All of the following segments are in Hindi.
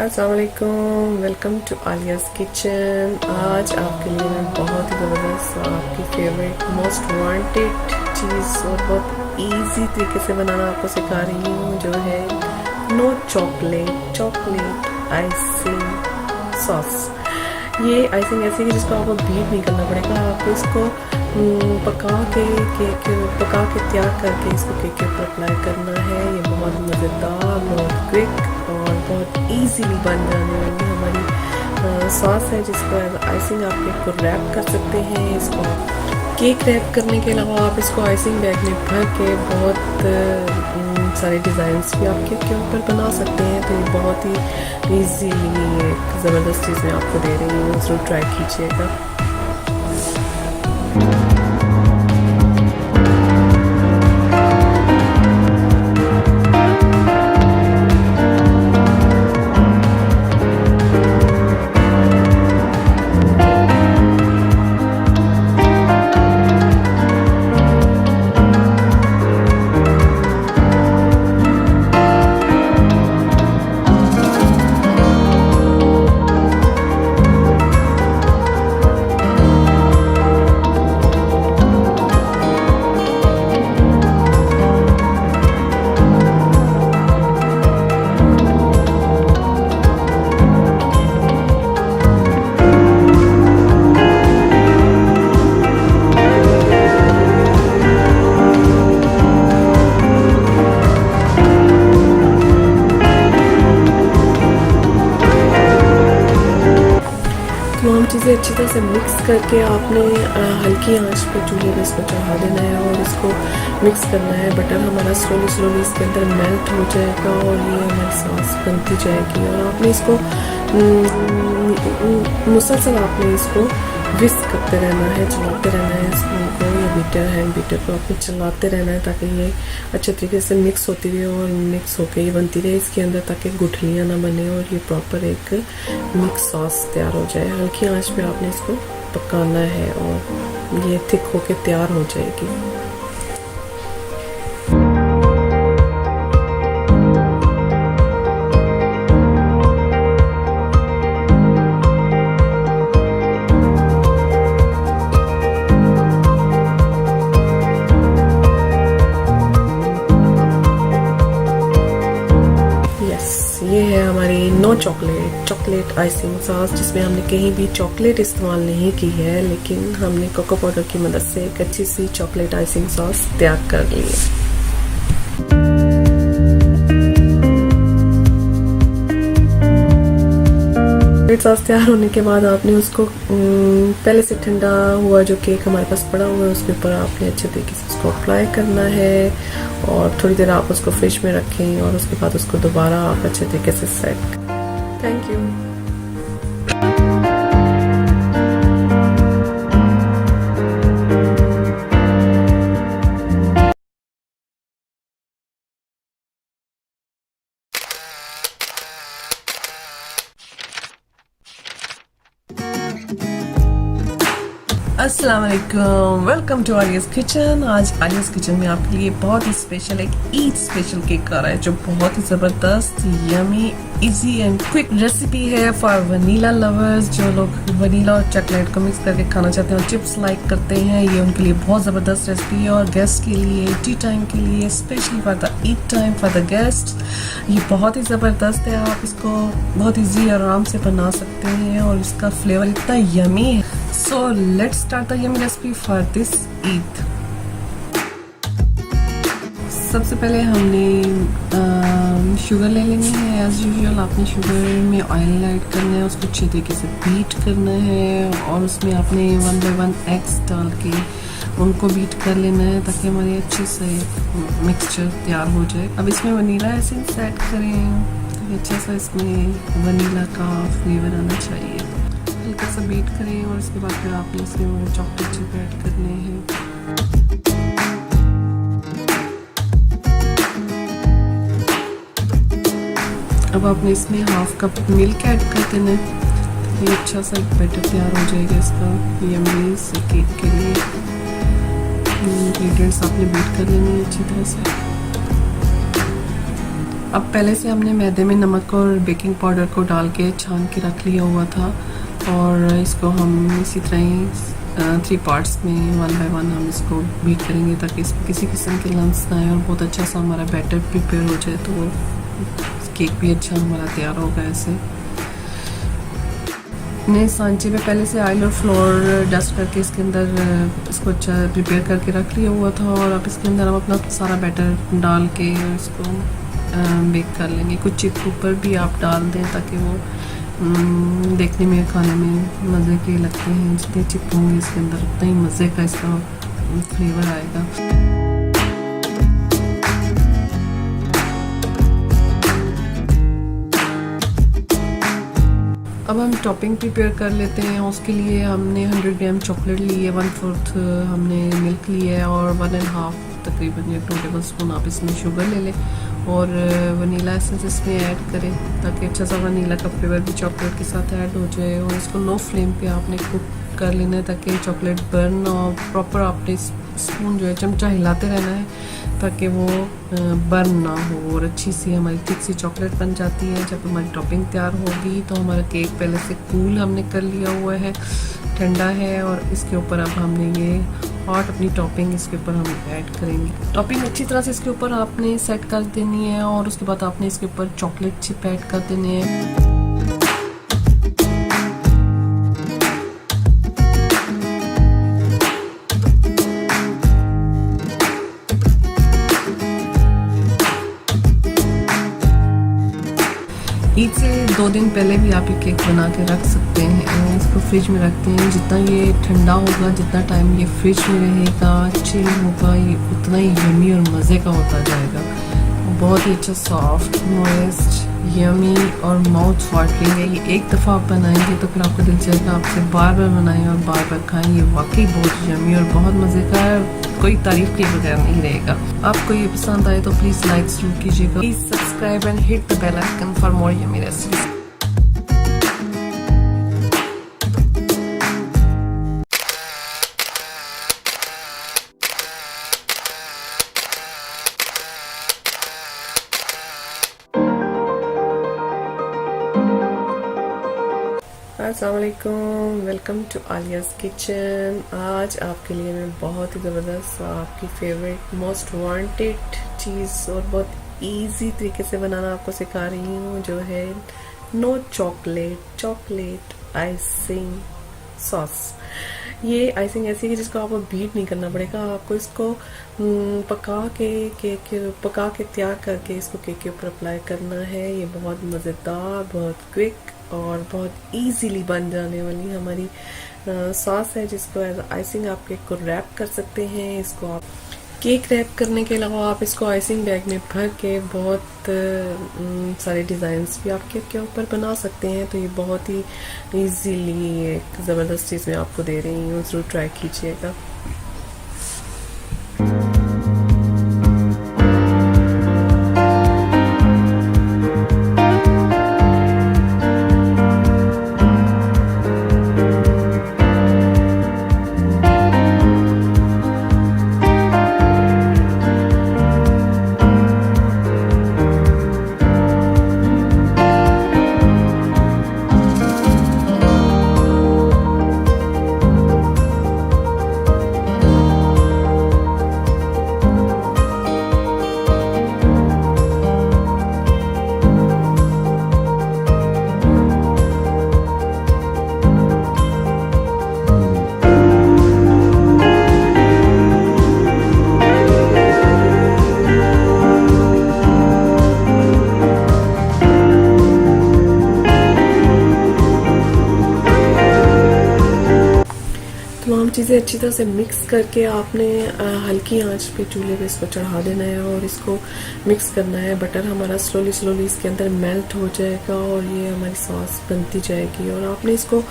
अस्सलाम वालेकुम, वेलकम टू आलियाज़ किचन। आज आपके लिए मैं बहुत ही ज़बरदस्त आपकी फेवरेट मोस्ट वांटेड चीज़ और बहुत इजी तरीके से बनाना आपको सिखा रही हूँ, जो है नो चॉकलेट आइसिंग सॉस। ये आइसिंग ऐसी है जिसको आपको बीट नहीं करना पड़ेगा, आपको इसको पका के तैयार करके इसको केक के ऊपर अप्लाई करना है। ये बहुत मज़ेदार, बहुत क्विक और बहुत इजीली बन जाने वाली हमारी सॉस है, जिसको आइसिंग आप केक को रैप कर सकते हैं। इसको केक रैप करने के अलावा आप इसको आइसिंग बैग में भर के बहुत सारे डिज़ाइंस भी आप केक के ऊपर बना सकते हैं। तो ये बहुत ही इजीली एक ज़बरदस्त चीज़ मैं आपको दे रही हूँ, ज़रूर ट्राई कीजिएगा। तमाम चीज़ें अच्छी तरह से मिक्स करके आपने हल्की आंच पे चूल्हे पे इसको चढ़ा देना है और इसको मिक्स करना है। बटर हमारा स्लोली इसके अंदर मेल्ट हो जाएगा और ये हमारी सॉस बनती जाएगी। और आपने इसको मुसलसल आपने इसको विस्क करते रहना है, चलाते रहना है स्पून को या हैंड बीटर को आपने चलाते रहना है, ताकि ये अच्छे तरीके से मिक्स होती रहे और मिक्स होके ये बनती रहे इसके अंदर, ताकि गुठलियाँ ना बने और ये प्रॉपर एक मिक्स सॉस तैयार हो जाए। हल्की आंच पे आपने इसको पकाना है और ये थिक होके तैयार हो जाएगी। ये है हमारी नो चॉकलेट आइसिंग सॉस, जिसमें हमने कहीं भी चॉकलेट इस्तेमाल नहीं की है, लेकिन हमने कोको पाउडर की मदद से एक अच्छी सी चॉकलेट आइसिंग सॉस तैयार कर ली है। सॉस तैयार होने के बाद आपने उसको पहले से ठंडा हुआ जो केक हमारे पास पड़ा हुआ है उसके ऊपर आपने अच्छे तरीके से उसको अप्लाई करना है और थोड़ी देर आप उसको फ्रिज में रखें और उसके बाद उसको दोबारा आप अच्छे तरीके से सेट। Thank you. अस्सलाम वालेकुम, वेलकम टू आलियाज़ किचन। आज आलियाज़ किचन में आपके लिए बहुत ही स्पेशल एक ईद स्पेशल केक आ रहा है, जो बहुत ही ज़बरदस्त yummy easy and quick recipe है फॉर वनीला लवर्स। जो लोग वनीला और चॉकलेट को मिक्स करके खाना चाहते हैं और चिप्स लाइक करते हैं, ये उनके लिए बहुत ज़बरदस्त रेसिपी है। और गेस्ट के लिए, टी टाइम के लिए, specially for the Eid time for the guest, ये बहुत ही ज़बरदस्त है। आप इसको बहुत ईजी आराम से बना सकते हैं और इसका फ्लेवर इतना यमी है। So let's start the yummy recipe for this Eid. सबसे पहले हमने शुगर ले लेनी है। एज यूजुअल आपने शुगर में ऑयल ऐड करना है, उसको अच्छे तरीके से बीट करना है और उसमें आपने 1 by 1 एग्स डाल के उनको बीट कर लेना है, ताकि हमारे अच्छे से मिक्सचर तैयार हो जाए। अब इसमें वनीला एसेंस ऐड करें, तो अच्छा सा इसमें वनीला का फ्लेवर आना चाहिए। हल्का सा बीट करें और उसके बाद फिर आपने इसमें चॉकलेट चिप ऐड करने हैं। अब आपने इसमें हाफ कप मिल्क ऐड कर देना है, ये अच्छा सा एक बैटर तैयार हो जाएगा इसका यम्मी से केक के लिए। इंग्रेडिएंट्स आपने बीट कर लेनी है अच्छी तरह से। अब पहले से हमने मैदे में नमक और बेकिंग पाउडर को डाल के छान के रख लिया हुआ था और इसको हम इसी तरह ही 3 पार्ट्स में 1 बाय 1 हम इसको बीट करेंगे ताकि इसमें किसी किस्म के लम्स ना आए और बहुत अच्छा सा हमारा बैटर प्रिपेयर हो जाए, तो वो केक भी अच्छा हमारा तैयार होगा। ऐसे ने सांचे पे पहले से ऑयल और फ्लोर डस्ट करके इसके अंदर इसको अच्छा प्रिपेयर करके रख लिया हुआ था और अब इसके अंदर हम अपना सारा बैटर डाल के इसको बेक कर लेंगे। कुछ चिप ऊपर भी आप डाल दें ताकि वो देखने में खाने में मज़े के लगते हैं। जितने चिप होंगे इसके अंदर उतना ही मज़े का इसका फ्लेवर आएगा। अब हम टॉपिंग प्रिपेयर कर लेते हैं। उसके लिए हमने 100 ग्राम चॉकलेट ली है, 1/4 हमने मिल्क ली है और 1.5 तकरीबन या 2 टेबल स्पून आप इसमें शुगर ले लें और वनीला एसेंस इसमें ऐड करें ताकि अच्छा सा वनीला का फ्लेवर भी चॉकलेट के साथ ऐड हो जाए। और इसको लो फ्लेम पे आपने कुक कर लेना है ताकि चॉकलेट बर्न और प्रॉपर आपने स्पून जो है चमचा हिलाते रहना है ताकि वो बर्न ना हो और अच्छी सी हमारी थिक सी चॉकलेट बन जाती है। जब हमारी टॉपिंग तैयार होगी तो हमारा केक पहले से कूल हमने कर लिया हुआ है, ठंडा है और इसके ऊपर अब हमने ये हॉट अपनी टॉपिंग इसके ऊपर हम ऐड करेंगे। टॉपिंग अच्छी तरह से इसके ऊपर आपने सेट कर देनी है और उसके बाद आपने इसके ऊपर चॉकलेट चिप ऐड कर देने हैं। ईद से 2 दिन पहले भी आप ये केक बना के रख सकते हैं। इसको फ्रिज में रखते हैं, जितना ये ठंडा होगा, जितना टाइम ये फ्रिज में रहेगा, चिल होगा, ये उतना ही यमी और मज़े का होता जाएगा। बहुत ही अच्छा सॉफ्ट, मॉइस्ट, यमी और माउथ वाटरिंग है। ये एक दफ़ा आप बनाएंगे तो फिर आपका दिल चाहेगा आपसे बार बार बनाएं और बार बार खाएं। ये वाकई बहुत यमी और बहुत मज़े का है, कोई तारीफ के बगैर नहीं रहेगा। आपको ये पसंद आए तो प्लीज़ लाइक जरूर कीजिएगा। Please subscribe and hit the bell icon for more yummy recipes. अस्सलामुअलैकुम, वेलकम टू आलियाज़ किचन। आज आपके लिए मैं बहुत ही ज़बरदस्त आपकी फेवरेट मोस्ट वांटेड चीज़ और बहुत इजी तरीके से बनाना आपको सिखा रही हूँ, जो है नो चॉकलेट आइसिंग सॉस। ये आइसिंग ऐसी है जिसको आपको बीट नहीं करना पड़ेगा, आपको इसको पका के तैयार करके इसको केक के ऊपर अप्लाई करना है। ये बहुत मज़ेदार, बहुत क्विक और बहुत इजीली बन जाने वाली हमारी सॉस है, जिसको एज आइसिंग आप केक को रैप कर सकते हैं। इसको आप केक रैप करने के अलावा आप इसको आइसिंग बैग में भर के बहुत सारे डिज़ाइंस भी आप केक के ऊपर बना सकते हैं। तो ये बहुत ही इजीली एक ज़बरदस्त चीज़ मैं आपको दे रही हूँ, ज़रूर ट्राई कीजिएगा। तमाम चीज़ें अच्छी तरह से मिक्स करके आपने हल्की आंच पे चूल्हे पे इसको चढ़ा देना है और इसको मिक्स करना है। बटर हमारा स्लोली इसके अंदर मेल्ट हो जाएगा और ये हमारी सॉस बनती जाएगी। और आपने इसको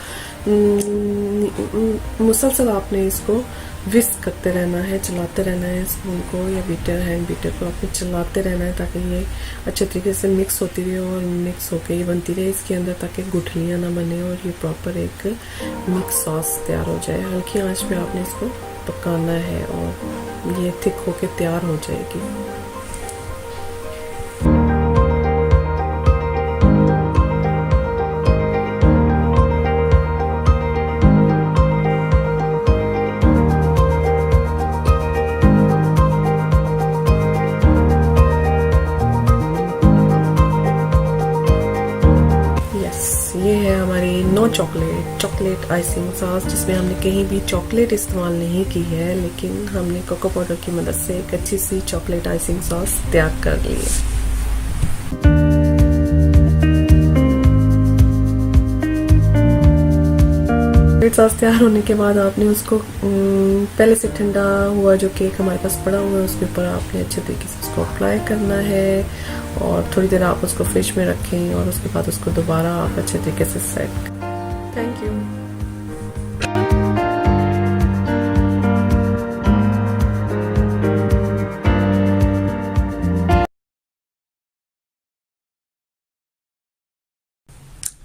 मुसलसल आपने इसको विस्क करते रहना है, चलाते रहना है स्पून को या हैंड बीटर को आपने चलाते रहना है ताकि ये अच्छे तरीके से मिक्स होती रहे और मिक्स होकर ये बनती रहे इसके अंदर, ताकि गुठलियाँ ना बने और ये प्रॉपर एक मिक्स सॉस तैयार हो जाए। हल्की आंच पे आपने इसको पकाना है और ये थिक होके तैयार हो जाएगी। चॉकलेट आइसिंग सॉस, जिसमें हमने कहीं भी चॉकलेट इस्तेमाल नहीं की है, लेकिन हमने कोको पाउडर की मदद से एक अच्छी सी चॉकलेट आइसिंग सॉस तैयार कर ली है। सॉस तैयार होने के बाद आपने उसको पहले से ठंडा हुआ जो केक हमारे पास पड़ा हुआ है उसके ऊपर आपने अच्छे तरीके से उसको अप्लाई करना है और थोड़ी देर आप उसको फ्रिज में रखें और उसके बाद उसको दोबारा आप अच्छे तरीके से सेट। Thank you.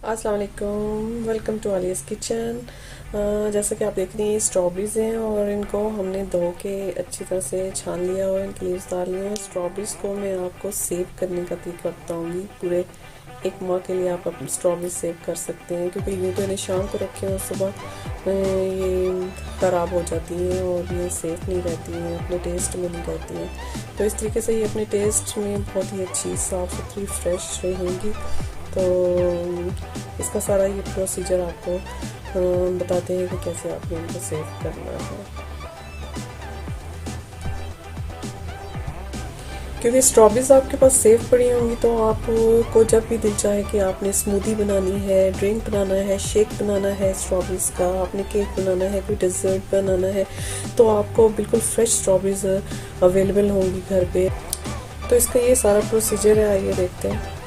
अस्सलाम वालेकुम, वेलकम टू आलियाज़ किचन। जैसा कि आप देख रही हैं स्ट्रॉबेरीज हैं और इनको हमने धो के अच्छी तरह से छान लिया और इनके लीव्स डाल लिए हैं। स्ट्रॉबेरीज को मैं आपको सेव करने का तरीका बताऊंगी। पूरे एक माह के लिए आप अपनी स्ट्रॉबेरी सेव कर सकते हैं, क्योंकि यूँ तो इन्हें शाम को रखें और सुबह ये ख़राब हो जाती हैं और ये सेफ नहीं रहती हैं, अपने टेस्ट में नहीं रहती हैं। तो इस तरीके से ये अपने टेस्ट में बहुत ही अच्छी साफ़ सुथरी फ्रेश रहेंगी। तो इसका सारा ये प्रोसीजर आपको बताते हैं कि कैसे आपने इनको सेव करना है। क्योंकि स्ट्रॉबेरीज आपके पास सेव पड़ी होंगी तो आपको जब भी दिल चाहे कि आपने स्मूदी बनानी है, ड्रिंक बनाना है, शेक बनाना है स्ट्रॉबेरीज का, आपने केक बनाना है, कोई डिज़र्ट बनाना है, तो आपको बिल्कुल फ्रेश स्ट्रॉबेरीज अवेलेबल होंगी घर पे। तो इसका ये सारा प्रोसीजर है, आइए देखते हैं।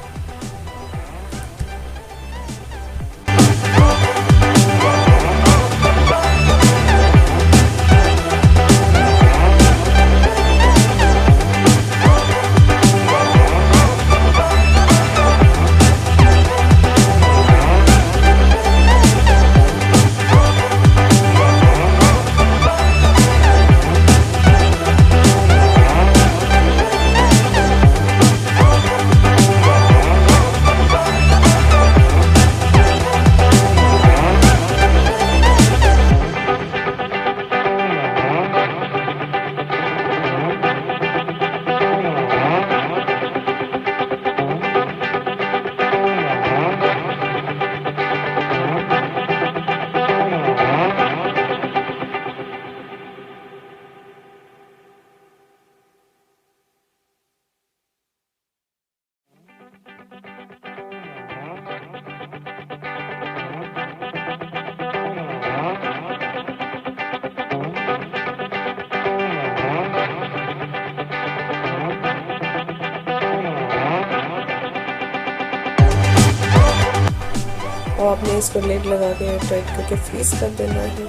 और आपने इसको लेड लगा के टाइट करके फ्रीज कर देना है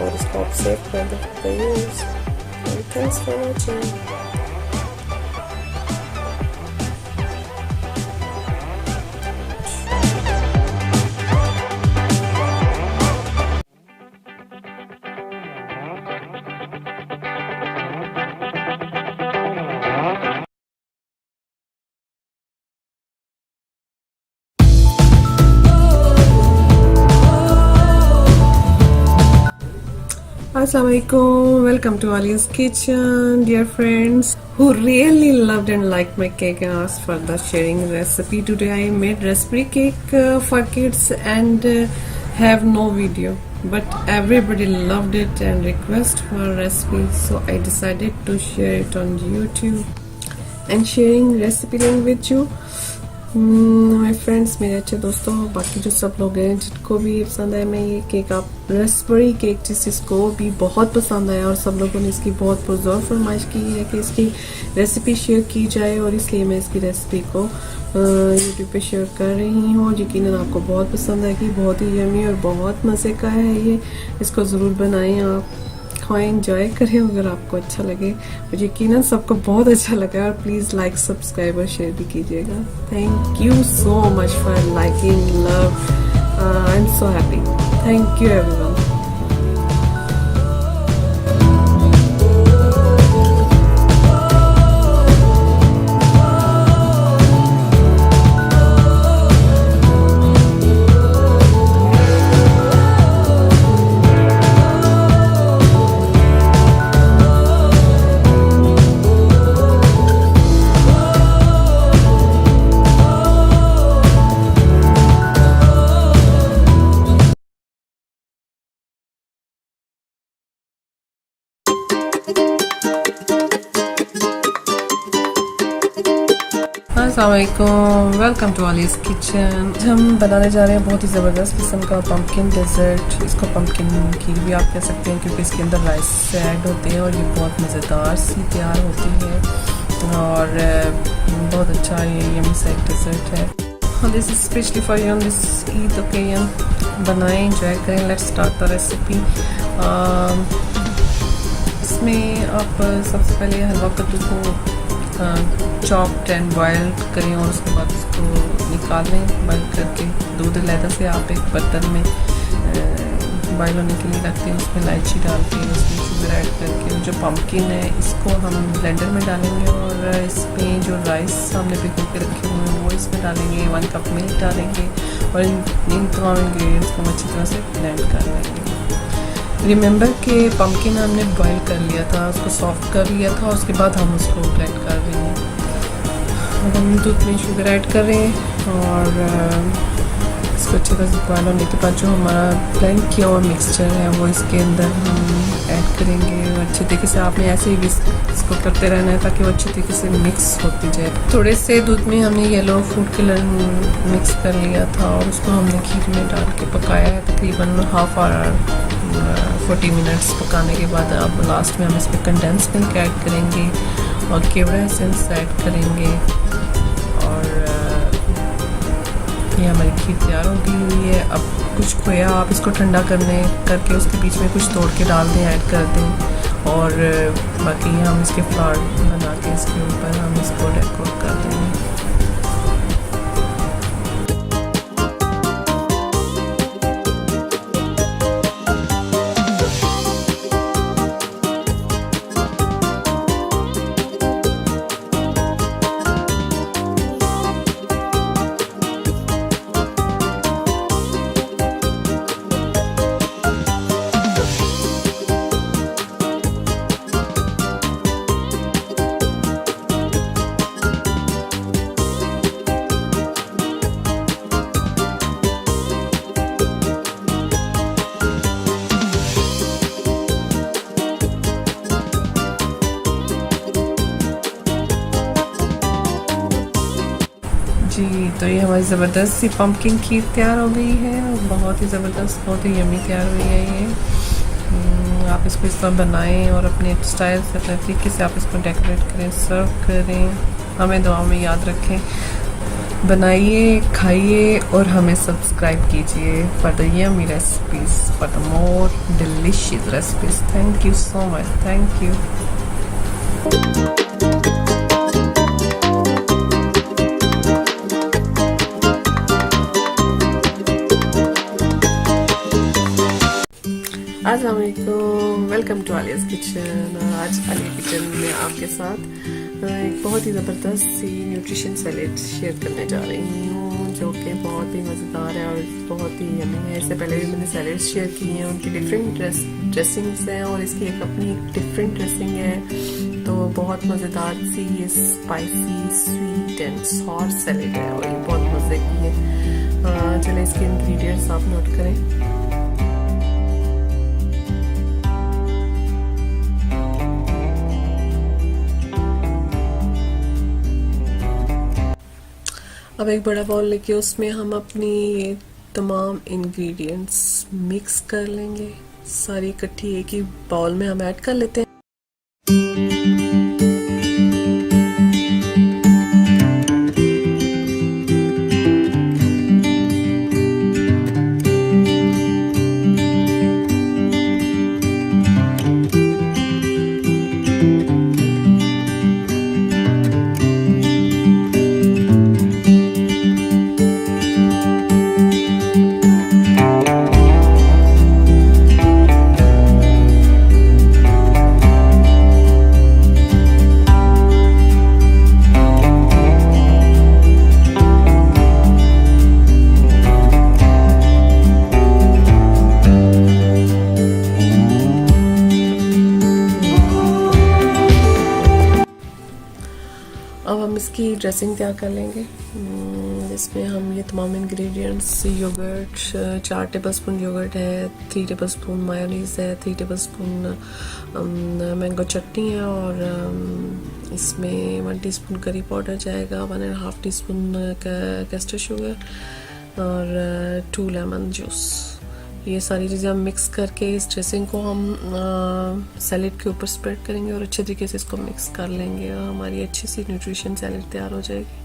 और इसको आप सेव कर दें। Thanks for watching. Assalamualaikum, welcome to Aliya's Kitchen, dear friends who really loved and liked my cake and asked for the sharing recipe. Today I made raspberry cake for kids and have no video, but everybody loved it and request for a recipe, so I decided to share it on YouTube and sharing recipe link with you. My friends, मेरे अच्छे दोस्तों, बाकी जो सब लोग हैं जिनको भी पसंद आया मैं ये केक, आप रेस्पबेरी केक जिसको भी बहुत पसंद आया और सब लोगों ने इसकी बहुत पुरजोर फरमाइश की है कि इसकी रेसिपी शेयर की जाए और इसलिए मैं इसकी रेसिपी को यूट्यूब पे शेयर कर रही हूँ। यकीनन आपको बहुत पसंद आएगी, बहुत ही यमी और बहुत मज़े का है ये। इसको ज़रूर बनाएं, आप खाएं, एंजॉय करें अगर आपको अच्छा लगे। और यकीनन सबको बहुत अच्छा लगा और प्लीज़ लाइक, सब्सक्राइब और शेयर भी कीजिएगा। Thank you so much for liking, love, I am so happy. Thank you everyone. अस्सलामुअलैकुम, वेलकम टू आलियाज़ किचन। हम बनाने जा रहे हैं बहुत ही ज़बरदस्त किस्म का पम्पकिन डेजर्ट। इसको पम्पकिन खीर भी आप कह सकते हैं क्योंकि इसके अंदर राइस ऐड होते हैं और ये बहुत मज़ेदार सी तैयार होती है और बहुत अच्छा ये यमी सा एक डेजर्ट है। This is specially for you on this Eid occasion. बनाएं, एंजॉय करें। Let's start the recipe. इसमें आप सबसे पहले हलवा कद्दू को चॉप्ड एंड बॉइल्ड करें और उसके बाद उसको निकाल लें। बॉइल करके दूध अलग से आप एक बर्तन में बॉइल होने के लिए रखते हैं। उसमें इलायची डाल के उसमें शुगर ऐड करके जो पम्पकिन है इसको हम ब्लेंडर में डालेंगे और इसमें जो राइस हमने भिगो के रखे हुए हैं वो इसमें डालेंगे। 1 कप मिल्क डालेंगे और इन तमाम इंग्रेडिएंट्स को अच्छी तरह से ब्लेंड कर लेंगे। रिमेंबर कि पम्पकिन हमने बॉईल कर लिया था, उसको सॉफ्ट कर लिया था और उसके बाद हम उसको ब्लेंड कर रहे हैं। हम दूध में शुगर ऐड कर रहे हैं और इसको अच्छी तरह से बॉयल होने के बाद जो हमारा ब्लेंड किया हुआ मिक्सचर है वो इसके अंदर हम ऐड करेंगे। अच्छे तरीके से आपने ऐसे ही इसको करते रहना है ताकि वो अच्छे तरीके से मिक्स होती जाए। थोड़े से दूध में हमने येलो फूड कलर मिक्स कर लिया था और उसको हमने खीर में डाल के पकाया है तकरीबन हाफ आवर 40 मिनट्स पकाने के बाद अब लास्ट में हम इसमें कंडेंस मिल्क ऐड करेंगे और केवड़ा एसेंस ऐड करेंगे और ये हमारी खीर तैयार हो गई हुई है। अब कुछ खोया आप इसको ठंडा करके उसके बीच में कुछ तोड़ के डाल दें, ऐड कर दें और बाकी हम इसके फ्लावर बना के इसके ऊपर हम इसको डेकोरेट कर देंगे। जी, तो ये हमारी ज़बरदस्त सी पम्पकिन खीर तैयार हो गई है। बहुत ही ज़बरदस्त, बहुत ही यमी तैयार हुई है ये। आप इसको इस तरह बनाएं और अपने स्टाइल से, अपने तरीके से आप इसको डेकोरेट करें, सर्व करें। हमें दुआ में याद रखें। बनाइए, खाइए और हमें सब्सक्राइब कीजिए for the yummy recipes, for the more delicious recipes. Thank you so much. Thank you. अस्सलामुअलैकुम, वेलकम टू आलियाज़ किचन। आज आलिया किचन में आपके साथ एक बहुत ही ज़बरदस्त सी न्यूट्रिशन सैलेड शेयर करने जा रही हूँ जो कि बहुत ही मज़ेदार है और बहुत ही यमी है। इससे पहले भी मैंने सैलेड शेयर किए हैं, उनकी डिफरेंट ड्रेसिंग्स हैं और इसकी एक अपनी डिफरेंट ड्रेसिंग है। तो बहुत मज़ेदार सी ये spicy sweet and sour salad है और ये बहुत मज़े की है। चलिए इसके इंग्रेडिएंट्स आप नोट करें। अब एक बड़ा बाउल लेके उसमें हम अपनी ये तमाम इंग्रेडिएंट्स मिक्स कर लेंगे। सारी इकट्ठी एक ही बाउल में हम ऐड कर लेते हैं। अब हम इसकी ड्रेसिंग तैयार कर लेंगे। इसमें हम ये तमाम इंग्रेडिएंट्स, योगर्ट 4 टेबलस्पून योगर्ट है, 3 टेबलस्पून मायोनीज़ है, 3 टेबलस्पून मैंगो चटनी है, और इसमें 1 टीस्पून करी पाउडर जाएगा, 1.5 टीस्पून कैस्टर शुगर और 2 लेमन जूस। ये सारी चीज़ें हम मिक्स करके इस ड्रेसिंग को हम सैलेड के ऊपर स्प्रेड करेंगे और अच्छे तरीके से इसको मिक्स कर लेंगे और हमारी अच्छी सी न्यूट्रिशन सैलेड तैयार हो जाएगी।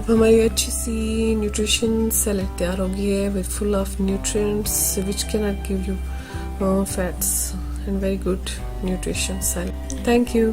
हमारी अच्छी सी न्यूट्रिशन सैलेड तैयार हो गई है with full of nutrients which can not give you fats and very good nutrition salad. Thank you.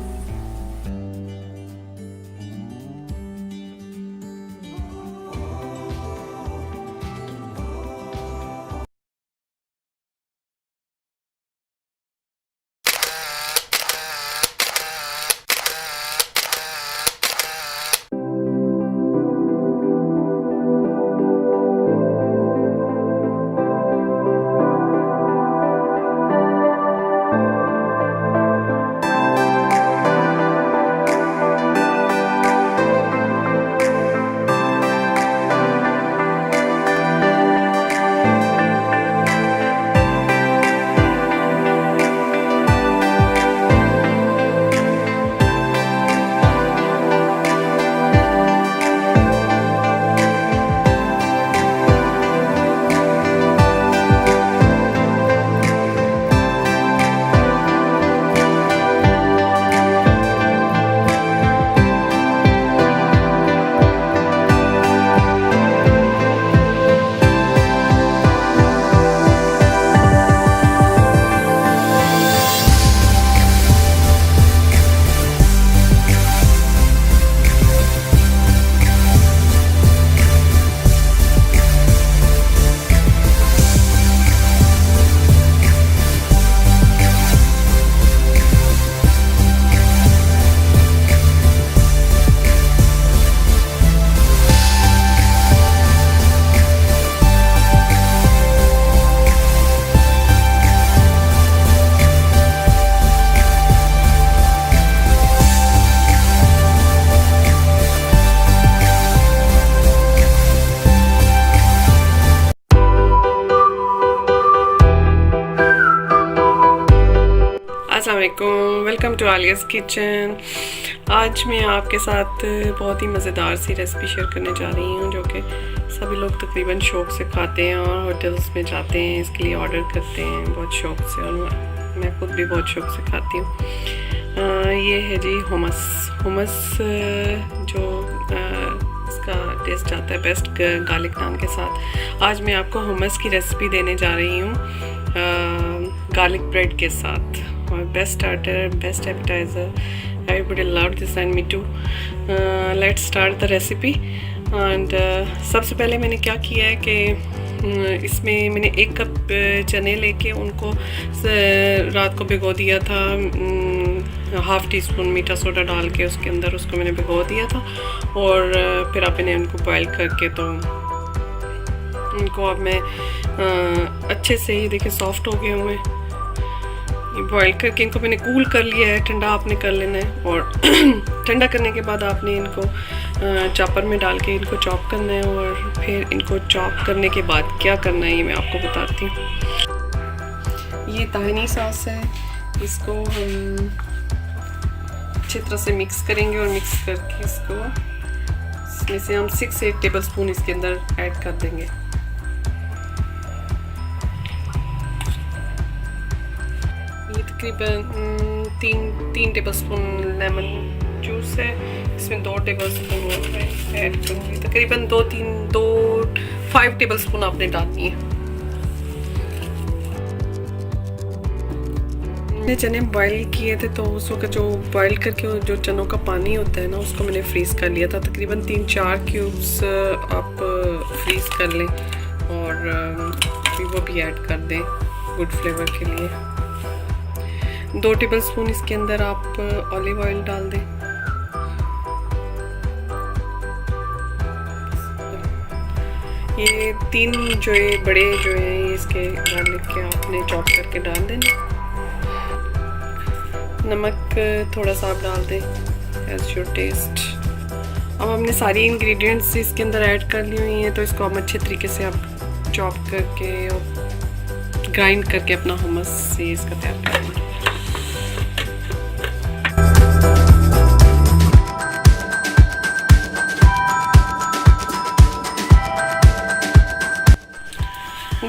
अस्सलामुअलैकुम, वेलकम टू आलियाज़ किचन। आज मैं आपके साथ बहुत ही मज़ेदार सी रेसिपी शेयर करने जा रही हूँ जो कि सभी लोग तकरीबन शौक़ से खाते हैं और होटल्स में जाते हैं, इसके लिए ऑर्डर करते हैं बहुत शौक़ से, और मैं खुद भी बहुत शौक़ से खाती हूँ। ये है जी हुमस जो इसका टेस्ट आता है बेस्ट गार्लिक नान के साथ। आज मैं आपको हुमस की रेसिपी देने जा रही हूँ गार्लिक ब्रेड के साथ। और best starter, best appetiser, everybody loved this and me too. Let's start the recipe. And सबसे पहले मैंने क्या किया है कि इसमें मैंने 1 कप चने लेके उनको रात को भिगो दिया था, ½ टीस्पून मीठा सोडा डाल के उसके अंदर उसको मैंने भिगो दिया था। और फिर अब मैंने उनको बॉयल करके तो इनको अब मैं अच्छे से ही देखिए सॉफ्ट हो गए हुए। बॉयल करके इनको मैंने कूल कर लिया है, ठंडा आपने कर लेना है। और ठंडा करने के बाद आपने इनको चॉपर में डाल के इनको चॉप करना है। और फिर इनको चॉप करने के बाद क्या करना है ये मैं आपको बताती हूँ। ये ताहनी सॉस है, इसको हम अच्छी तरह से मिक्स करेंगे और मिक्स करके इसमें से हम 6 से 8 टेबल स्पून इसके अंदर ऐड कर देंगे। ये तकरीबन 3 टेबल स्पून लेमन जूस है, इसमें 2 टेबल स्पून ऐड करूँगी। तकरीबन 5 टेबल स्पून आपने डालनी है। मैंने चने बॉयल किए थे तो उस वक्त जो बॉयल करके जो चनों का पानी होता है ना उसको मैंने फ्रीज़ कर लिया था। तकरीबन 3-4 क्यूब्स आप फ्रीज़ कर लें और वो भी ऐड कर दें गुड फ्लेवर के लिए। 2 टेबल स्पून इसके अंदर आप ऑलिव ऑयल डाल दें। ये 3 जो है बड़े जो है इसके गार्लिक के आपने चॉप करके डाल देना। नमक थोड़ा सा आप डाल दें एज योर टेस्ट। अब हमने सारी इंग्रेडिएंट्स इसके अंदर ऐड कर ली हुई हैं, तो इसको हम अच्छे तरीके से आप चॉप करके और ग्राइंड करके अपना hummus से इसका तैयार करेंगे।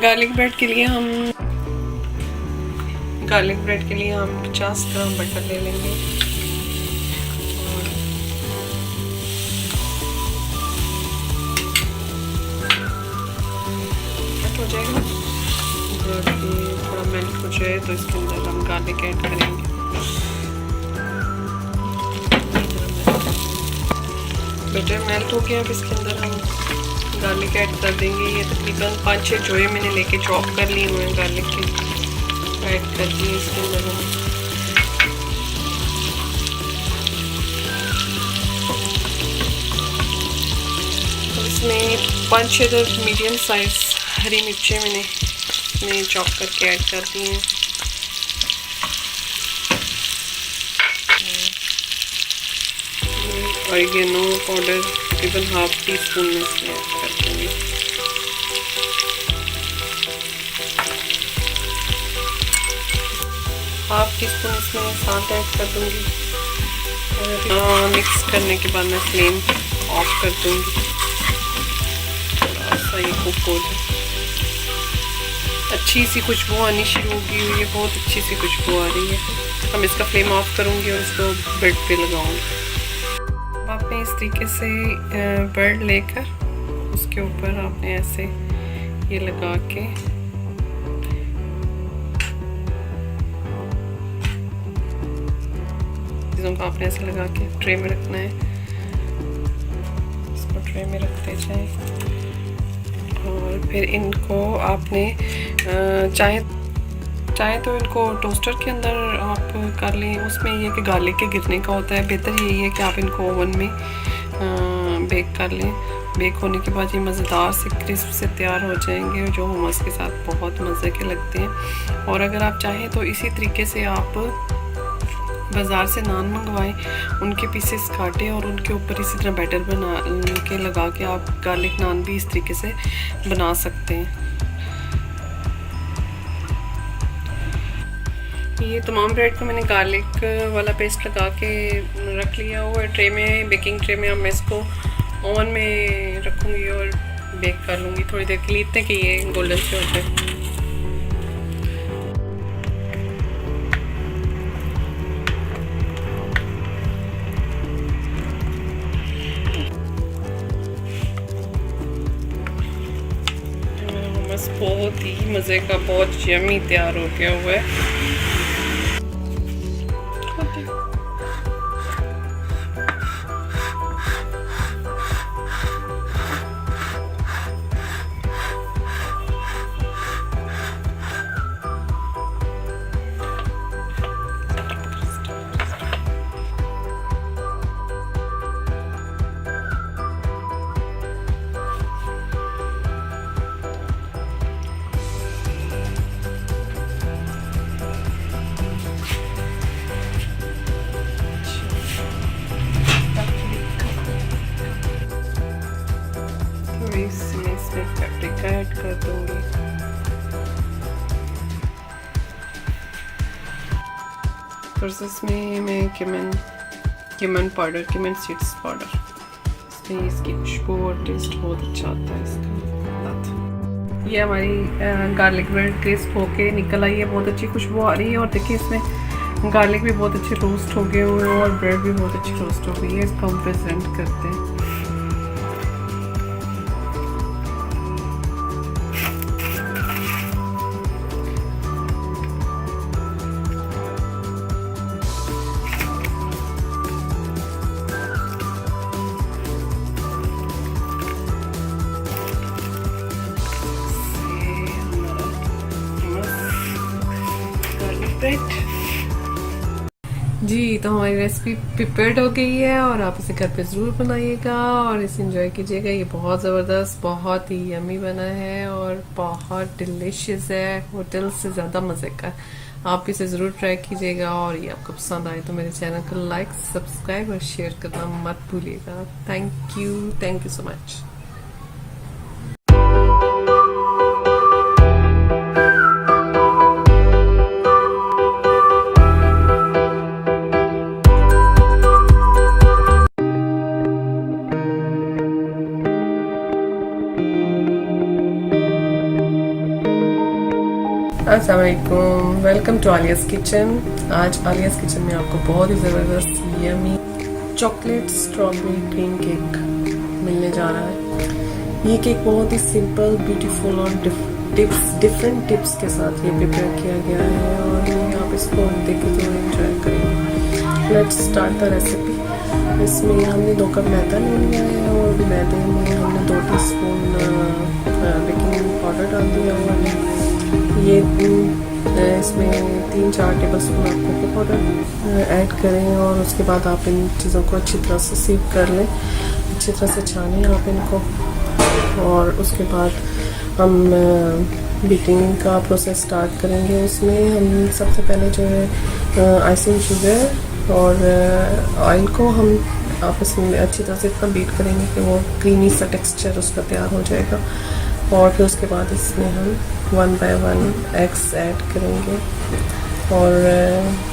गार्लिक ब्रेड के लिए हम 50 ग्राम बटर ले लेंगे। कट हो जाएगा, जब ये थोड़ा मेल्ट हो जाए तो इसके अंदर हम गार्लिक ऐड करेंगे। बटर मेल्ट हो गया, अब इसके अंदर हम गार्लिक ऐड कर देंगे। ये तकरीबन 5-6 जोए मैंने लेके चॉप कर लिए हुए हैं गार्लिक के, ऐड कर दिए इसके अंदर हम। तो इसमें 5-6 मीडियम साइज हरी मिर्चें मैंने चॉप करके ऐड कर दी हैं। ऑरिगेनो पाउडर तकरीबन ½ टीस्पून में इसमें ऐड कर दूँगी। ½ टीस्पून इसमें साल्ट ऐड कर दूँगी। और मिक्स करने के बाद मैं फ्लेम ऑफ कर दूँगी, थोड़ा सा ये कुक हो जाए। अच्छी सी खुशबू आनी शुरू होगी हुई है, बहुत अच्छी सी खुशबू आ रही है। हम इसका फ्लेम ऑफ करूँगी और इसको ब्रेड पे लगाऊँगी। आपने इस तरीके से ब्रेड लेकर उसके ऊपर आपने ऐसे ये लगा के चीज़ों को आपने ऐसे लगा के ट्रे में रखना है। इसको ट्रे में रखते जाएं और फिर इनको आपने चाहे तो इनको टोस्टर के अंदर आप कर लें। उसमें ये कि गार्लिक के गिरने का होता है, बेहतर यही है कि आप इनको ओवन में बेक कर लें। बेक होने के बाद ये मज़ेदार से क्रिस्प से तैयार हो जाएंगे, जो hummus के साथ बहुत मज़े के लगते हैं। और अगर आप चाहें तो इसी तरीके से आप बाज़ार से नान मंगवाएं, उनके पीसेस काटें और उनके ऊपर इसी तरह बैटर बना के लगा के आप गार्लिक नान भी इस तरीके से बना सकते हैं। ये तमाम ब्रेड को मैंने गार्लिक वाला पेस्ट लगा के रख लिया हुआ है ट्रे में, बेकिंग ट्रे में। अब मैं इसको ओवन में रखूँगी और बेक कर लूँगी थोड़ी देर के लिए, इतने कि ये गोल्डन से हो जाए। बस बहुत ही मज़े का, बहुत यमी तैयार हो गया हुआ है। फिर इसमें मैं cumin powder, cumin seeds powder, इसमें इसकी खुशबू और टेस्ट बहुत अच्छा आता है इसका। ये हमारी गार्लिक ब्रेड क्रिस्प होके निकल आई है, बहुत अच्छी खुशबू आ रही है। और देखिए इसमें गार्लिक भी बहुत अच्छे रोस्ट हो गए हुए हैं और ब्रेड भी बहुत अच्छी रोस्ट हो गई है। इसको हम प्रेजेंट करते हैं। जी, तो हमारी रेसिपी प्रिपेयर्ड हो गई है और आप इसे घर पे ज़रूर बनाइएगा और इसे एंजॉय कीजिएगा। ये बहुत ज़बरदस्त, बहुत ही यमी बना है और बहुत डिलीशियस है, होटल से ज़्यादा मज़े का। आप इसे ज़रूर ट्राई कीजिएगा और ये आपको पसंद आए तो मेरे चैनल को लाइक, सब्सक्राइब और शेयर करना मत भूलिएगा। Thank you so much. अस्सलाम वालेकुम, वेलकम टू आलियाज़ किचन। आज आलियाज़ किचन में आपको बहुत ही ज़बरदस्त yummy chocolate strawberry cream cake मिलने जा रहा है। ये केक बहुत ही सिंपल, ब्यूटीफुल और डिफरेंट टिप्स के साथ ये प्रिपेयर किया गया है और आप इसको देख के तो एंजॉय करेंगे। Let's start the recipe. इसमें हमने 2 कप मैदा ले लिया है और मैदे में हमने 2 टीस्पून बेकिंग पाउडर डाल दिया हुआ है। ये इसमें 3-4 टेबल स्पून आप कोको पाउडर ऐड करें और उसके बाद आप इन चीज़ों को अच्छी तरह से सीव कर लें, अच्छी तरह से छानें आप इनको। और उसके बाद हम बीटिंग का प्रोसेस स्टार्ट करेंगे। उसमें हम सबसे पहले जो है आइसिंग शुगर और ऑयल को हम आपस में अच्छी तरह से इतना बीट करेंगे कि वो क्रीमी सा टेक्सचर उसका तैयार हो जाएगा। और फिर उसके बाद इसमें हम 1 by 1 एग्स ऐड करेंगे और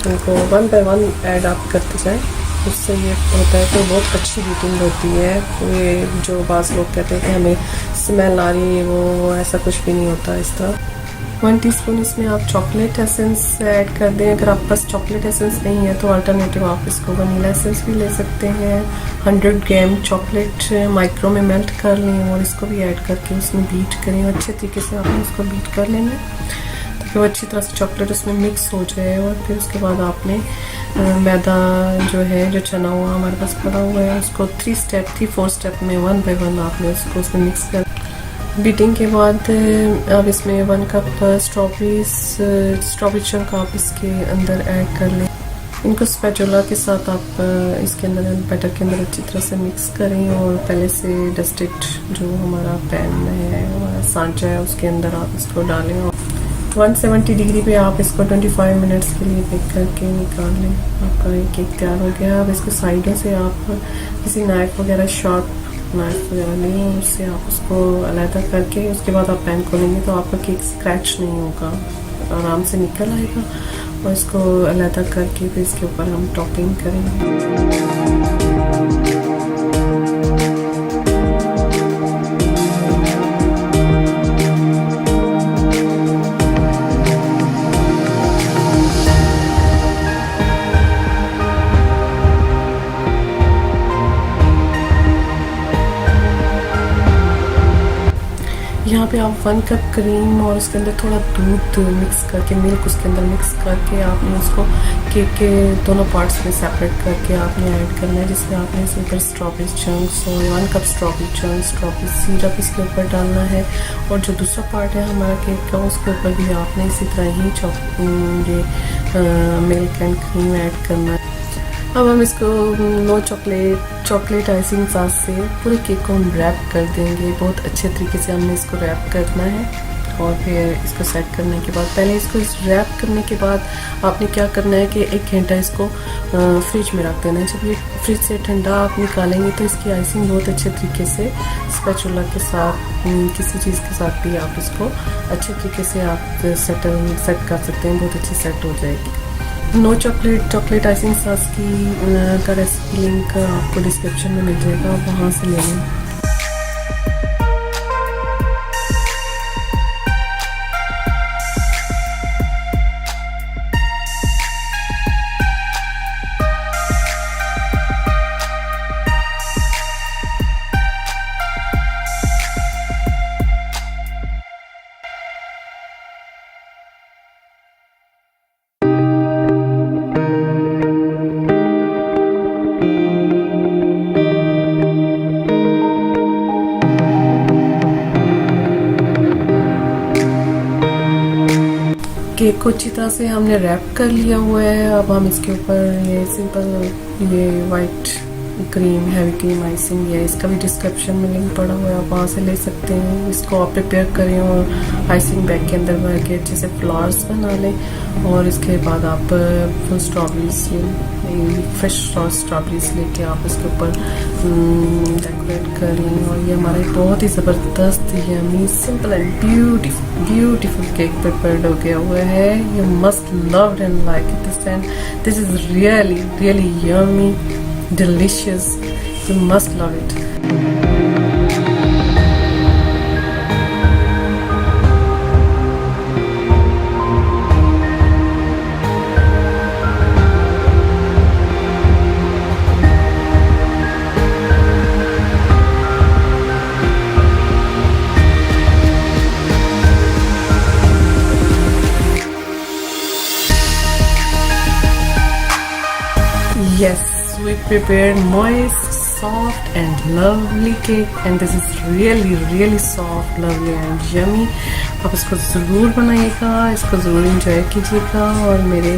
उनको 1 by 1 ऐड आप करते जाएं। उससे ये होता है कि बहुत अच्छी बीटिंग होती है। ये जो बाज़ लोग कहते हैं कि हमें स्मेल आ रही है, वो ऐसा कुछ भी नहीं होता इस तरह। 1 टीस्पून इसमें आप चॉकलेट एसेंस ऐड कर दें। अगर आप पास चॉकलेट एसेंस नहीं है तो अल्टरनेटिव आप इसको वनीला एसेंस भी ले सकते हैं। 100 ग्राम चॉकलेट माइक्रो में मेल्ट कर लें और इसको भी ऐड करके उसमें बीट करें। अच्छे तरीके से आपने इसको बीट कर लेना ताकि वो अच्छी तरह से चॉकलेट उसमें मिक्स हो जाए। और फिर उसके बाद आपने मैदा जो है, जो चना हुआ हमारे पास पड़ा हुआ है, उसको 3-4 स्टेप में 1 by 1 आपने उसमें मिक्स कर। बीटिंग के बाद अब इसमें 1 कप स्ट्रॉबेरी चंक आप इसके अंदर ऐड कर लें। इनको स्पैचुला के साथ आप इसके अंदर बैटर के अंदर अच्छी तरह से मिक्स करें और पहले से डस्टेड जो हमारा पैन है, हमारा सांचा है, उसके अंदर आप इसको डालें और 170 डिग्री पे आप इसको 25 मिनट्स के लिए बेक करके निकाल लें। आपका ये केक तैयार हो गया। अब इसको साइडों से आप किसी नाइफ वगैरह, शार्प नाइफ वगैरह लें, उससे आप उसको अलहदा करके उसके बाद आप पैन खोलेंगे तो आपका केक स्क्रैच नहीं होगा, आराम से निकल आएगा। और इसको अलहदा करके फिर इसके ऊपर हम टॉपिंग करेंगे। यहाँ पे आप 1 कप क्रीम और उसके अंदर थोड़ा दूध मिक्स करके, मिल्क उसके अंदर मिक्स करके आपने उसको केक के दोनों पार्ट्स में सेपरेट करके आपने ऐड करना है, जिसमें आपने इसके ऊपर स्ट्रॉबेरी चंक्स और 1 cup strawberry chunks, strawberry syrup इसके ऊपर डालना है। और जो दूसरा पार्ट है हमारा केक का, उसके ऊपर भी आपने इसी तरह ही मिल्क एंड क्रीम ऐड करना है। अब हम इसको नो चॉकलेट आइसिंग सॉस से पूरे केक को हम रैप कर देंगे। बहुत अच्छे तरीके से हमने इसको रैप करना है और फिर इसको सेट करने के बाद, पहले इसको रैप करने के बाद आपने क्या करना है कि 1 घंटा इसको फ्रिज में रख देना है। जब ये फ्रिज से ठंडा आप निकालेंगे तो इसकी आइसिंग बहुत अच्छे तरीके से स्पैचुला के साथ, किसी चीज़ के साथ भी आप इसको अच्छे तरीके से आप सेट कर सकते हैं, बहुत अच्छी सेट हो जाएगी। No chocolate chocolate icing sauce की का रेसिपी लिंक आपको डिस्क्रिप्शन में मिल जाएगा, वहाँ से ले लें। केक को अच्छी तरह से हमने रैप कर लिया हुआ है। अब हम इसके ऊपर ये सिंपल ये white cream heavy cream icing है, इसका भी डिस्क्रिप्शन में लिंक पड़ा हुआ है, आप वहाँ से ले सकते हैं। इसको आप प्रिपेयर करें और आइसिंग बैग के अंदर भर के अच्छे से फ्लावर्स बना लें और इसके बाद आप फुल स्ट्रॉबेरीज फ्रेश स्ट्रॉबेरीज लेके आप इसके ऊपर डेकोरेट कर लें। और ये हमारे बहुत ही ज़बरदस्त yummy simple and beautiful cake prepared हो गया हुआ है। You must love and like it and this is really yummy delicious. You must love it. Yes, we prepared moist, soft and lovely cake and this is really soft, lovely and yummy. आप इसको ज़रूर बनाइएगा, इसको ज़रूर इंजॉय कीजिएगा और मेरे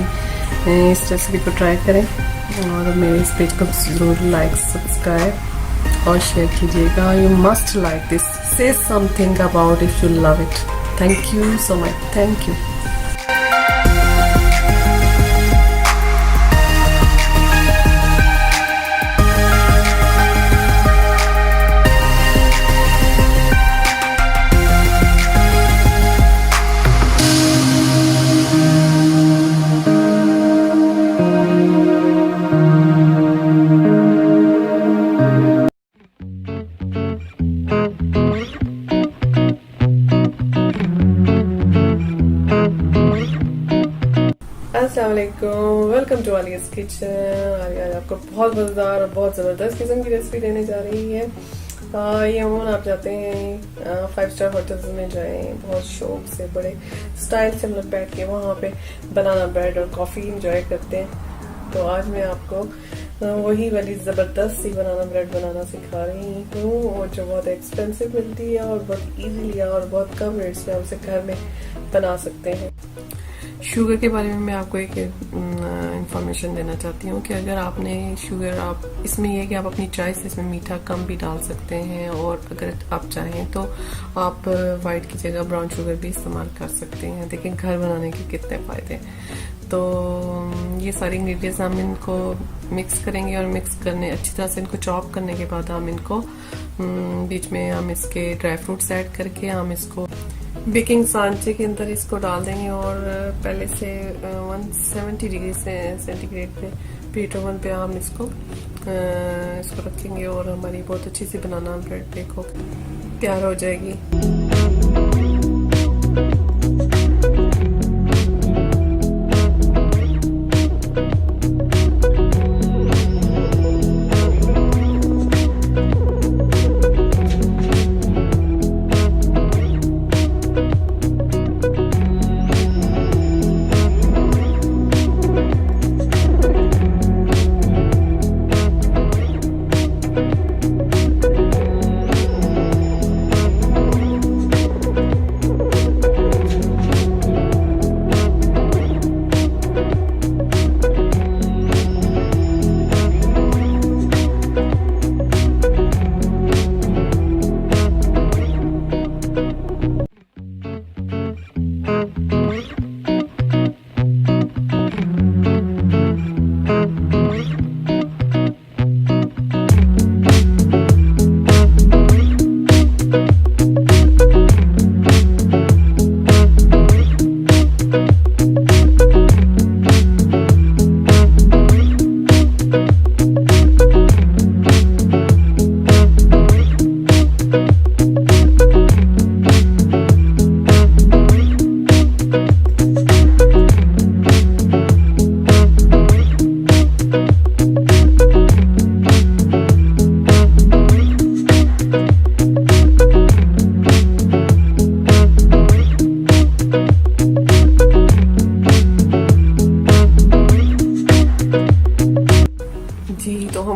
इस रेसिपी को ट्राई करें और मेरे इस पेज को ज़रूर लाइक सब्सक्राइब और शेयर कीजिएगा। You must like this, say something about if you love it. Thank you so much, thank you. अस्सलामुअलैकुम, वेलकम टू आलियाज़ किचन। आज आपको बहुत मज़ेदार और बहुत ज़बरदस्त किस्म की रेसिपी देने जा रही है। ये अमूमन आप जाते हैं 5 स्टार होटल्स में जाएं, बहुत शौक से बड़े स्टाइल से हम लोग बैठ के वहाँ पे बनाना ब्रेड और कॉफ़ी इंजॉय करते हैं। तो आज मैं आपको वही वाली ज़बरदस्त सी बनाना ब्रेड बनाना सिखा रही हूँ और जो बहुत एक्सपेंसिव मिलती है और बहुत इजीली और बहुत कम रेट्स में आप उसे घर में बना सकते हैं। शुगर के बारे में मैं आपको एक इंफॉर्मेशन देना चाहती हूँ कि अगर आपने शुगर आप इसमें यह है कि आप अपनी चॉइस से इसमें मीठा कम भी डाल सकते हैं और अगर आप चाहें तो आप वाइट की जगह ब्राउन शुगर भी इस्तेमाल कर सकते हैं। देखिए घर बनाने के कितने फ़ायदे। तो ये सारी इंग्रेडिएंट्स हम इनको मिक्स करेंगे और मिक्स करने अच्छी तरह से इनको चॉप करने के बाद हम इनको बीच में हम इसके ड्राई फ्रूट्स ऐड करके हम इसको बेकिंग सांचे के अंदर इसको डाल देंगे और पहले से 170 डिग्री सेंटीग्रेड पे प्रीहीट ओवन पे हम इसको रखेंगे और हमारी बहुत अच्छी सी बनाना ब्रेड देखो तैयार हो जाएगी।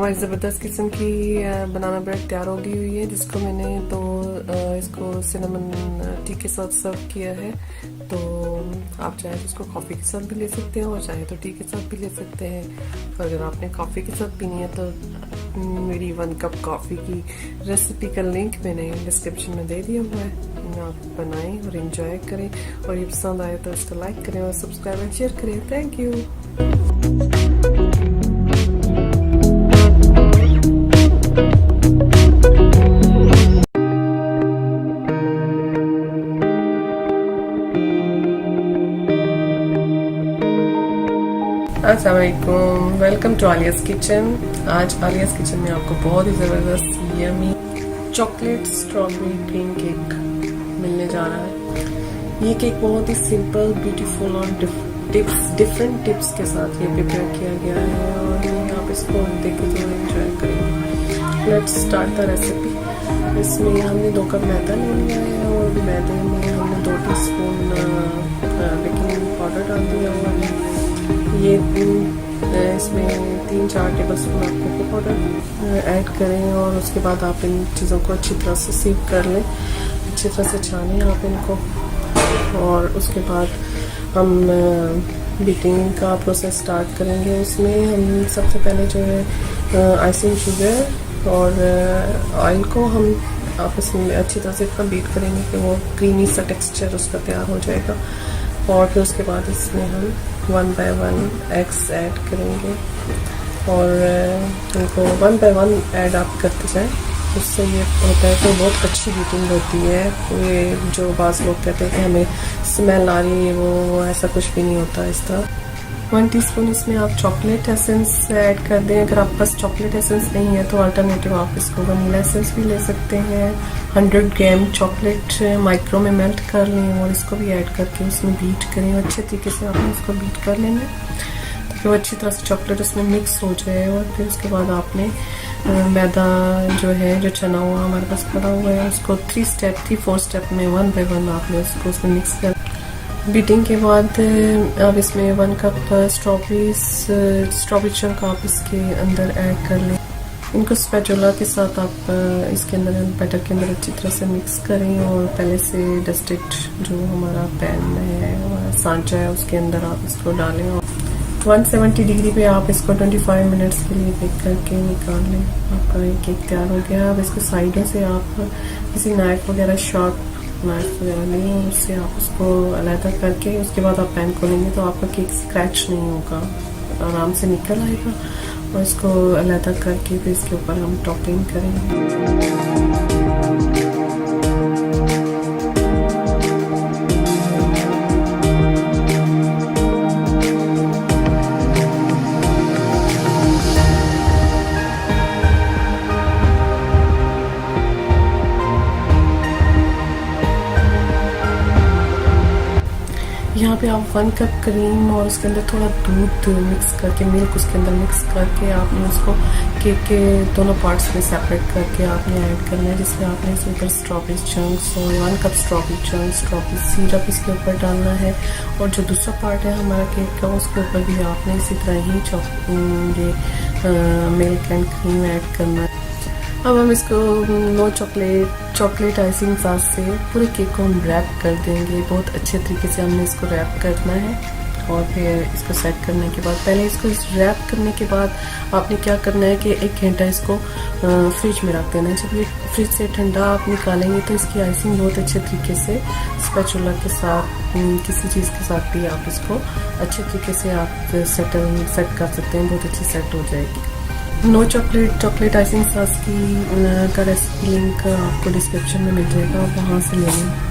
हमारी ज़बरदस्त किस्म की बनाना ब्रेड तैयार हो गई हुई है, जिसको मैंने इसको सिनेमन टी के साथ सर्व किया है। तो आप चाहे तो इसको कॉफ़ी के साथ भी ले सकते हैं और चाहे तो टी के साथ भी ले सकते हैं। तो अगर आपने कॉफ़ी के साथ पीनी है तो मेरी 1 कप कॉफ़ी की रेसिपी का लिंक मैंने डिस्क्रिप्शन में दे दिया हुआ है। आप बनाएं और एंजॉय करें, और ये पसंद आए तो इसको लाइक करें और सब्सक्राइब एंड शेयर करें। Thank you. अस्सलामुअलैकुम, वेलकम टू आलियाज़ किचन। आज आलियाज़ किचन में आपको बहुत ही ज़बरदस्त yummy chocolate strawberry cream cake मिलने जा रहा है। ये केक बहुत ही सिंपल, ब्यूटीफुल और डिफरेंट टिप्स के साथ ये प्रिपेयर किया गया है, और आप इसको देखें तो एंजॉय करें। Let's start the recipe. इसमें हमने 2 कप मैदा ले लिया है, और मैदे में हमने 2 टीस्पून बेकिंग पाउडर डाल दिया, और ये इसमें 3-4 टेबल स्पून आप कोको पाउडर ऐड करें, और उसके बाद आप इन चीज़ों को अच्छी तरह से सीव कर लें, अच्छी तरह से छानें आप इनको। और उसके बाद हम बीटिंग का प्रोसेस स्टार्ट करेंगे। उसमें हम सबसे पहले जो है आइसिंग शुगर और ऑयल को हम आपस में अच्छी तरह से इतना बीट करेंगे कि वो क्रीमी सा टेक्सचर उसका तैयार हो जाएगा। और फिर उसके बाद इसमें हम 1 बाय 1 एग्स ऐड करेंगे, और इनको 1 बाय 1 ऐड आप करते जाएं। उससे ये होता है कि बहुत अच्छी बीटिंग होती है। ये जो बाज़ लोग कहते हैं कि हमें स्मेल आ रही है, वो ऐसा कुछ भी नहीं होता इस तरह। 1 टीस्पून इसमें आप चॉकलेट एसेंस ऐड कर दें। अगर आपके पास चॉकलेट एसेंस नहीं है तो अल्टरनेटिव आप इसको वनीला एसेंस भी ले सकते हैं। 100 ग्राम चॉकलेट माइक्रो में मेल्ट कर लें, और इसको भी ऐड करके उसमें बीट करें। अच्छे तरीके से आपने इसको बीट कर लेना है ताकि वो अच्छी तरह से चॉकलेट उसमें मिक्स हो जाए। और फिर उसके बाद आपने मैदा जो है, जो चना हुआ हमारे पास पड़ा हुआ है, उसको 3-4 स्टेप में 1 बाय 1 आपने उसको उसमें मिक्स कर। बीटिंग के बाद अब इसमें 1 कप स्ट्रॉबेरी चंक आप इसके अंदर ऐड कर लें। इनको स्पैचुला के साथ आप इसके अंदर बैटर के अंदर अच्छी तरह से मिक्स करें, और पहले से डस्टेड जो हमारा पैन है, हमारा सांचा है, उसके अंदर आप इसको डालें। और 170 डिग्री पे आप इसको 25 मिनट्स के लिए बेक करके निकाल लें। आपका ये केक तैयार हो गया। अब इसको साइडों से आप किसी नाइफ वगैरह, शार्प नाइफ वगैरह लें, उससे आप उसको अलग करके उसके बाद आप पैन खोलेंगे तो आपका केक स्क्रैच नहीं होगा, आराम से निकल आएगा। और इसको अलग करके फिर इसके ऊपर हम टॉपिंग करेंगे। यहाँ पे आप 1 कप क्रीम और उसके अंदर थोड़ा दूध मिक्स करके, मिल्क उसके अंदर मिक्स करके आपने उसको केक के दोनों पार्ट्स में सेपरेट करके आपने ऐड करना है, जिसमें आपने इसके ऊपर स्ट्रॉबेरी चंक्स और 1 cup strawberry chunks, strawberry syrup इसके ऊपर डालना है। और जो दूसरा पार्ट है हमारा केक का, उसके ऊपर भी आपने इसी तरह ही मिल्क एंड क्रीम ऐड करना है। अब हम इसको नो चॉकलेट आइसिंग सॉस से पूरे केक को हम रैप कर देंगे। बहुत अच्छे तरीके से हमने इसको रैप करना है, और फिर इसको सेट करने के बाद, पहले इसको रैप करने के बाद आपने क्या करना है कि 1 घंटा इसको फ्रिज में रख देना है। जब ये फ्रिज से ठंडा आप निकालेंगे तो इसकी आइसिंग बहुत अच्छे तरीके से स्पैचुला के साथ, किसी चीज़ के साथ भी आप इसको अच्छे तरीके से आप सेट कर सकते हैं, बहुत अच्छी सेट हो जाएगी। नो चॉकलेट आइसिंग सॉस का रेसिपी लिंक आपको डिस्क्रिप्शन में मिल जाएगा, वहाँ से ले लें।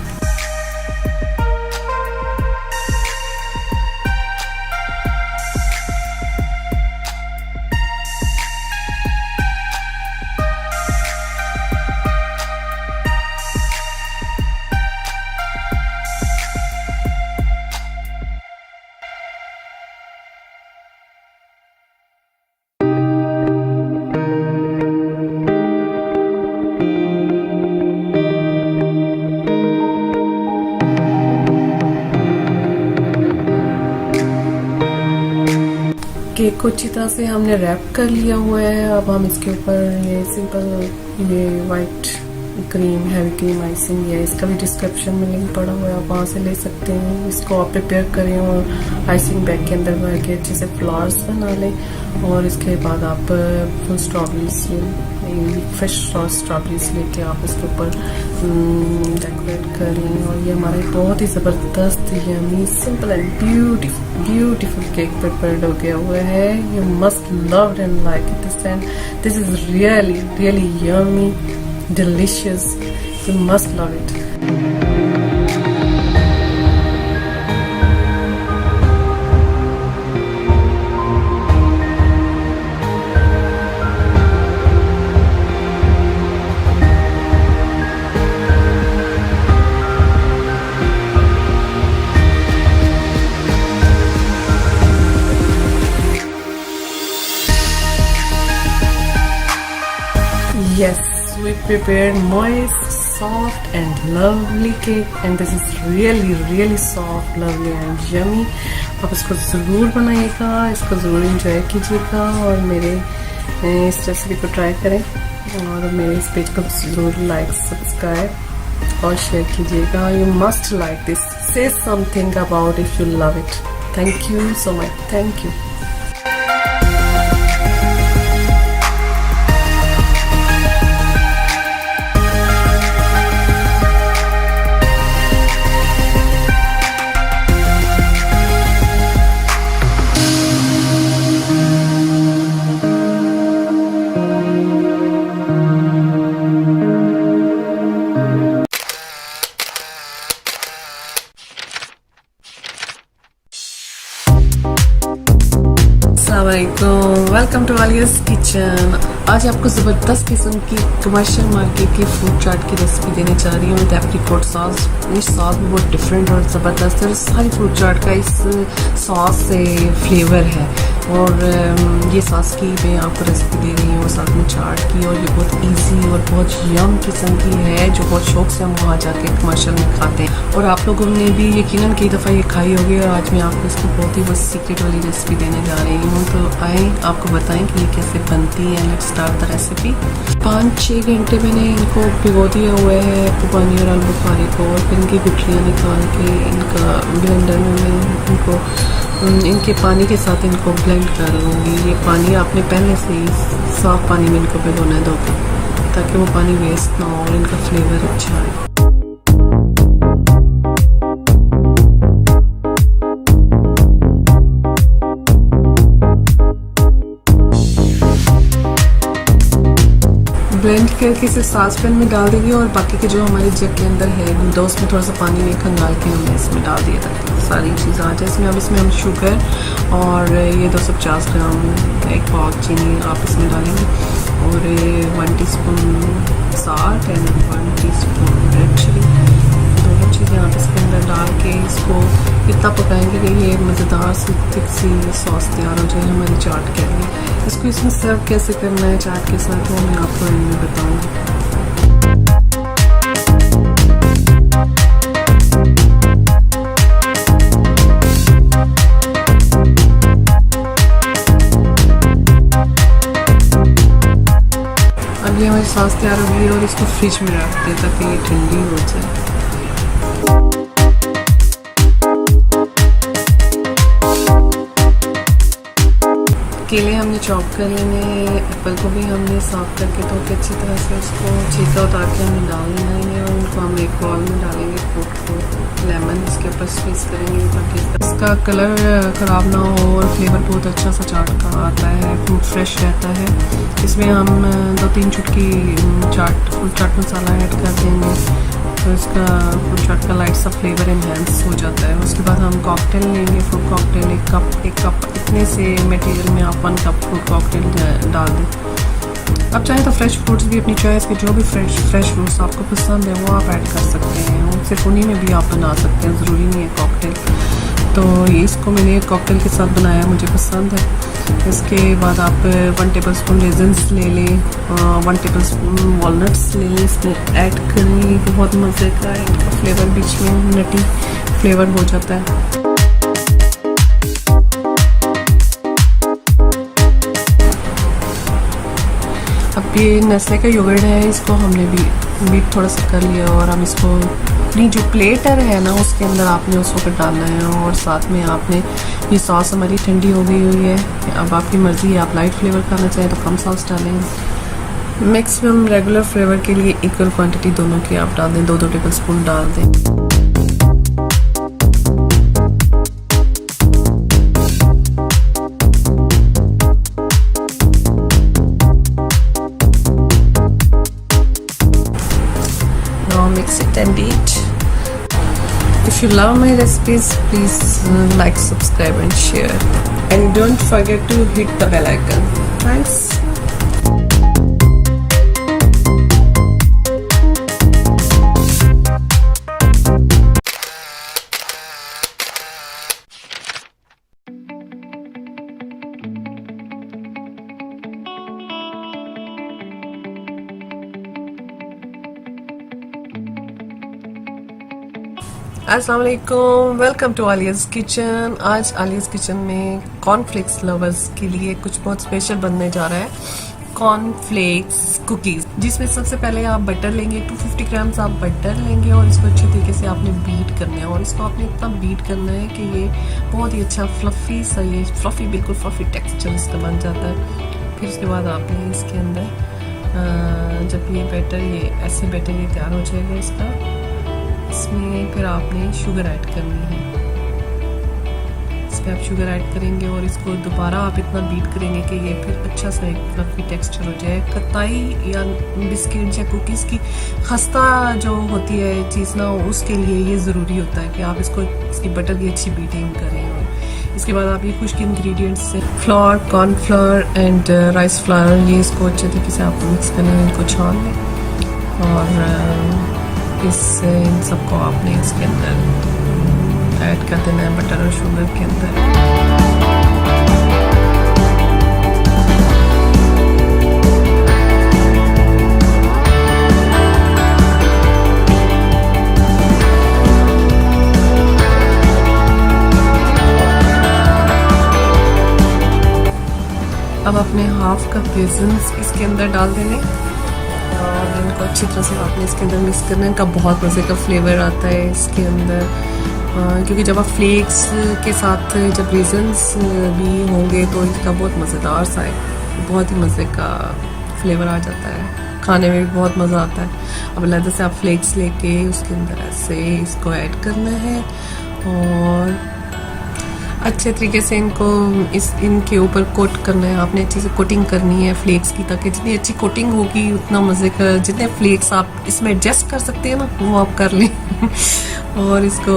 केक को अच्छी तरह से हमने रैप कर लिया हुआ है। अब हम इसके ऊपर ये सिंपल ये white cream heavy cream icing है, इसका भी डिस्क्रिप्शन में लिंक पड़ा हुआ है, आप वहाँ से ले सकते हैं। इसको आप प्रिपेयर करें और आइसिंग बैग के अंदर भर के अच्छे से फ्लावर्स बना लें और इसके बाद आप फुल स्ट्रॉबेरीज फ्रेश स्ट्रॉबेरीज लेके आप इसके ऊपर डेकोरेट करें। और ये हमारा बहुत ही ज़बरदस्त yummy simple and beautiful cake prepared हो गया हुआ है। You must love and like this and this is really yummy delicious. You must love it. Yes. We prepared moist, soft and lovely cake and this is really soft, lovely and yummy. आप इसको ज़रूर बनाइएगा, इसको ज़रूर इंजॉय कीजिएगा और मेरे इस रेसिपी को ट्राई करें और मेरे इस पेज को ज़रूर लाइक सब्सक्राइब और शेयर कीजिएगा। You must like this, say something about if you love it. Thank you so much, thank you. Welcome to Aliya's kitchen. आज आपको ज़बरदस्त किस्म की कमर्शियल मार्केट की फ्रूट चाट की रेसिपी देने जा रही हूँ विद एप्रिकॉट सॉस। ये सॉस भी बहुत डिफरेंट और ज़बरदस्त है। सारी फ्रूट चाट का इस सॉस से फ्लेवर है और ये सॉस की मैं आपको रेसिपी दे रही हूँ साथ में चाट की। और ये बहुत इजी और बहुत यम किस्म की है जो बहुत शौक से हम वहाँ जाके कमर्शियल में खाते हैं और आप लोगों ने भी यकीनन कई दफ़ा ये खाई होगी। और आज मैं आपको इसकी बहुत ही बस सीक्रेट वाली रेसिपी देने जा रही हूँ। तो आए आपको बताएं कि ये कैसे बनती है। Let's start the recipe. 5-6 घंटे मैंने इनको भिगो दिया हुआ है पानी और आलू बुखारे को और फिर इनकी गुठलियाँ निकाल के इनका ब्लेंडर में मैं इनको इनके पानी के साथ इनको ब्लेंड कर लूँगी। ये पानी आपने पहले से ही साफ पानी में इनको भिगोना है धोके ताकि वो पानी वेस्ट ना हो और इनका फ्लेवर अच्छा आए। ब्लेंड करके इसे सास पैन में डाल देंगे और बाकी के जो हमारे जग के अंदर है गुंदा उसमें थोड़ा सा पानी में खंगाल के हमने इसमें डाल दिया ताकि सारी चीज़ आ जाए इसमें। अब इसमें हम शुगर और ये 250 ग्राम एक पाव चीनी आप इसमें डालेंगे और 1 teaspoon salt and 1 teaspoon red chilli, दोनों चीज़ें आप इसके अंदर डाल के इसको इतना पकाएंगे कि ये मज़ेदार सी थिक सी सॉस तैयार हो जाए हमारी चाट के लिए। इसको इसमें सर्व कैसे करना है चाट के साथ वो मैं आपको इनमें बताऊंगी। अब ये हमारी सॉस तैयार हो गई है और इसको फ्रिज में रख दें ताकि ये ठंडी हो जाए। केले हमने चॉप कर लेने, एप्पल को भी हमने साफ करके धो के अच्छी तरह से उसको छिलका उतार के हमें डाल देना है और उनको हम एक बॉल में डालेंगे। फ्रूट को लेमन इसके ऊपर स्क्वीज करेंगे ताकि इसका कलर ख़राब ना हो और फ्लेवर बहुत अच्छा सा चाट का आता है, फ्रूट फ्रेश रहता है। इसमें हम 2-3 चुटकी फ्रूट चाट मसाला ऐड कर देंगे तो इसका फ्रूट चाट का लाइट सा फ्लेवर इन्हेंस हो जाता है। उसके बाद हम कॉकटेल लेंगे, फ्रूट कॉकटेल 1 कप इतने से मटेरियल में आप 1 कप फ्रूट कॉकटेल डाल दें। अब चाहे तो फ्रेश फ्रूट्स भी अपनी चॉइस के जो भी फ्रेश फ्रूट्स आपको पसंद है वो आप ऐड कर सकते हैं। सिर्फ उन्हीं में भी आप बना सकते हैं, ज़रूरी नहीं है कॉकटेल। तो इसको मैंने कॉकटेल के साथ बनाया, मुझे पसंद है। इसके बाद आप 1 टेबलस्पून रेजिन्स ले लें, 1 टेबलस्पून वॉलनट्स ले लें, इसमें ऐड करें। बहुत मज़े का है, इनका फ्लेवर बीच में नटी फ्लेवर हो जाता है। ये नेस्ले का योगर्ट है, इसको हमने भी बीट थोड़ा सा कर लिया और हम इसको अपनी जो प्लेटर है ना उसके अंदर आपने उसको डालना है। और साथ में आपने ये सॉस हमारी ठंडी हो गई हुई है। अब आपकी मर्ज़ी है, आप लाइट फ्लेवर खाना चाहें तो कम सॉस डालें। मैक्सिमम रेगुलर फ्लेवर के लिए इक्वल क्वांटिटी दोनों की आप डाल दें, 2-2 टेबल स्पून डाल दें। Mix it and eat. If you love my recipes, please like, subscribe and share, and don't forget to hit the bell icon. Thanks. अस्सलाम वालेकुम, वेलकम टू आलियाज़ किचन। आज आलियाज़ किचन में कॉर्नफ्लेक्स लवर्स के लिए कुछ बहुत स्पेशल बनने जा रहा है, कॉर्नफ्लेक्स कुकीज़, जिसमें सबसे पहले आप बटर लेंगे, 250 ग्राम्स आप बटर लेंगे और इसको अच्छे तरीके से आपने बीट करना है। और इसको आपने इतना बीट करना है कि ये बहुत ही अच्छा फ्लफ़ी सा, ये फ्लफ़ी, बिल्कुल फ्लफ़ी टेक्सचर इसका बन जाता है। फिर उसके बाद आपने इसके अंदर जब ये बैटर, ये ऐसे बैटर ये तैयार हो जाएगा इसका, इसमें फिर आपने शुगर ऐड करनी है। इसमें आप शुगर ऐड करेंगे और इसको दोबारा आप इतना बीट करेंगे कि ये फिर अच्छा सा एक फ्लफी टेक्सचर हो जाए। कताई या बिस्किट या कुकीज़ की खस्ता जो होती है चीज़ ना, उसके लिए ये ज़रूरी होता है कि आप इसकी बटर की अच्छी बीटिंग करें। और इसके बाद आप ये खुश्क इंग्रेडिएंट्स से floor, cornflour and rice flour, ये इसको अच्छे तरीके से आपको मिक्स करना है, इनको छान लें और इन सबको आपने इसके अंदर ऐड कर देना है, बटर और शुगर के अंदर। अब अपने हाफ कप रेज़िन्स इसके अंदर डाल देने और इनको अच्छी तरह से आपने इसके अंदर मिक्स करना है। इनका बहुत मज़े का फ्लेवर आता है इसके अंदर, क्योंकि जब आप फ्लेक्स के साथ जब रेज़न्स भी होंगे तो इसका बहुत मज़ेदार सा है, बहुत ही मज़े का फ्लेवर आ जाता है, खाने में भी बहुत मज़ा आता है। अब अलग से आप फ्लेक्स लेके उसके अंदर ऐसे इसको ऐड करना है और अच्छे तरीके से इनको इनके ऊपर कोट करना है। आपने अच्छे से कोटिंग करनी है फ्लेक्स की, ताकि जितनी अच्छी कोटिंग होगी उतना मज़े का, जितने फ्लेक्स आप इसमें एडजस्ट कर सकते हैं ना वो आप कर लें। और इसको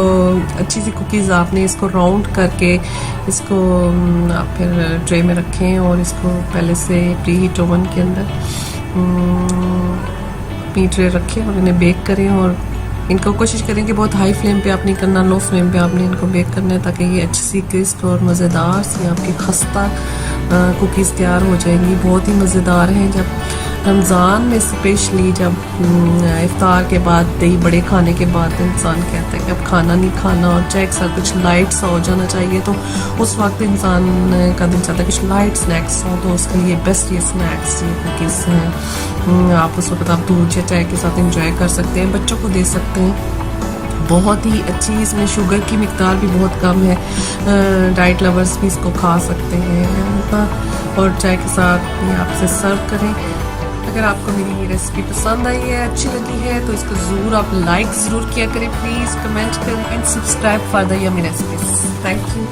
अच्छी सी कुकीज़ आपने इसको राउंड करके इसको आप फिर ट्रे में रखें और इसको पहले से प्री हीट ओवन के अंदर अपनी ट्रे रखें और इन्हें बेक करें। और इनको कोशिश करें कि बहुत हाई फ्लेम पे आप नहीं करना, लो फ्लेम पे आपने इनको बेक करना है, ताकि ये अच्छी सी क्रिस्प और मज़ेदार सी आपकी खस्ता कुकीज़ तैयार हो जाएंगी। बहुत ही मज़ेदार हैं। जब रमज़ान में स्पेशली जब इफ्तार के बाद, दही बड़े खाने के बाद इंसान कहता है कि अब खाना नहीं खाना और चाहे के साथ कुछ लाइट सा हो जाना चाहिए, तो उस वक्त इंसान का दिल चाहता है कुछ लाइट स्नैक्स हो, तो उसके लिए बेस्ट ये स्नैक्स, ये कुकीज़ हैं। आप उस वक्त आप दूध या चाय के साथ इंजॉय कर सकते हैं, बच्चों को दे सकते हैं। बहुत ही अच्छी, इसमें शुगर की मिकदार भी बहुत कम है, डाइट लवर्स भी इसको खा सकते हैं और चाय के साथ ये आप इसे सर्व करें। अगर आपको मेरी ये रेसिपी पसंद आई है, अच्छी लगी है, तो इसको ज़रूर आप लाइक ज़रूर किया करें, प्लीज़ कमेंट करें and subscribe for the yummy recipes. Thank you.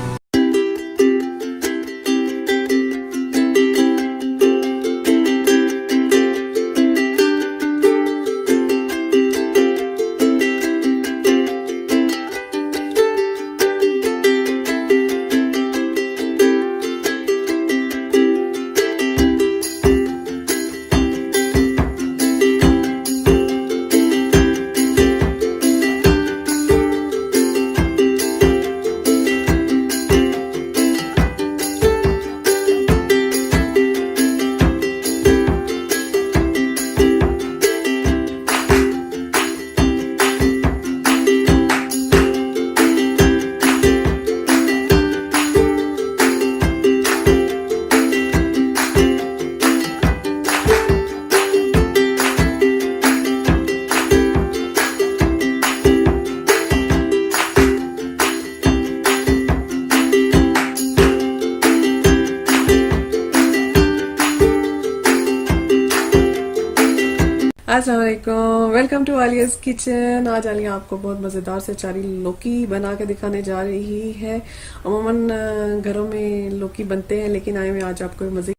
अस्सलाम वालेकुम, वेलकम टू आलियाज किचन। आज आलिया आपको बहुत मज़ेदार से अचारी लौकी बना के दिखाने जा रही है। अमूमन घरों में लौकी बनते हैं, लेकिन आए मैं आज आपको मज़े।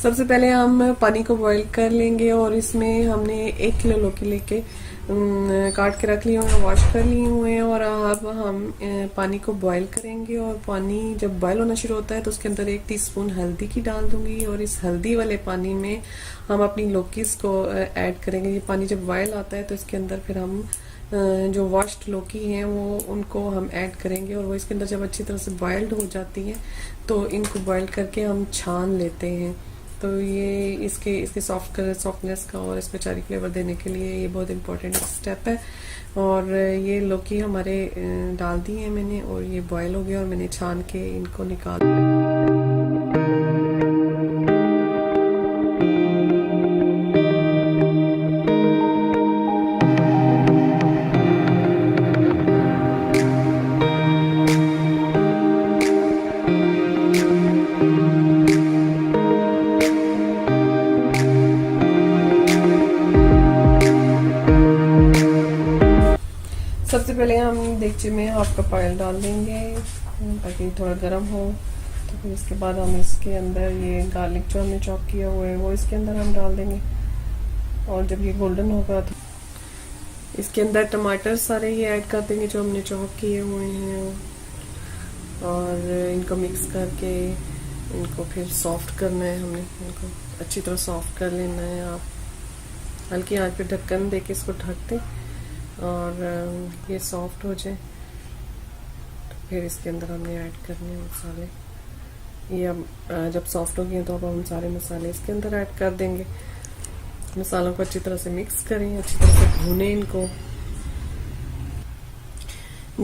सबसे पहले हम पानी को बॉईल कर लेंगे और इसमें हमने 1 किलो लौकी लेके काट के रख लिए हुए, वॉश कर लिए हुए हैं। और अब हम पानी को बॉईल करेंगे और पानी जब बॉईल होना शुरू होता है तो उसके अंदर 1 टीस्पून हल्दी की डाल दूंगी और इस हल्दी वाले पानी में हम अपनी लौकीज को ऐड करेंगे। ये पानी जब बॉईल आता है तो इसके अंदर फिर हम जो वॉश्ड लौकी हैं वो उनको हम ऐड करेंगे और वो इसके अंदर जब अच्छी तरह से बॉइल्ड हो जाती हैं तो इनको बॉईल करके हम छान लेते हैं। तो ये इसके सॉफ्टनेस का और इसको अचारी फ्लेवर देने के लिए ये बहुत इंपॉर्टेंट स्टेप है। और ये लौकी हमारे डाल दी है मैंने और ये बॉयल हो गया और मैंने छान के इनको निकाल। सबसे पहले हम देगचे में हाफ कप ऑयल डाल देंगे ताकि थोड़ा गर्म हो। तो फिर इसके बाद हम इसके अंदर ये गार्लिक जो हमने चॉप किया हुआ है वो इसके अंदर हम डाल देंगे। और जब ये गोल्डन होगा तो इसके अंदर टमाटर सारे ये ऐड कर देंगे जो हमने चॉप किए हुए हैं और इनको मिक्स करके इनको फिर सॉफ्ट करना है। हमने इनको अच्छी तरह सॉफ्ट कर लेना है। आप हल्की आंच पे ढक्कन दे के इसको ढक दें और ये सॉफ्ट हो जाए तो फिर इसके अंदर हमने ऐड करने हैं मसाले। ये अब जब सॉफ्ट हो गए तो अब हम सारे मसाले इसके अंदर ऐड कर देंगे। मसालों को अच्छी तरह से मिक्स करें, अच्छी तरह से भूनें इनको।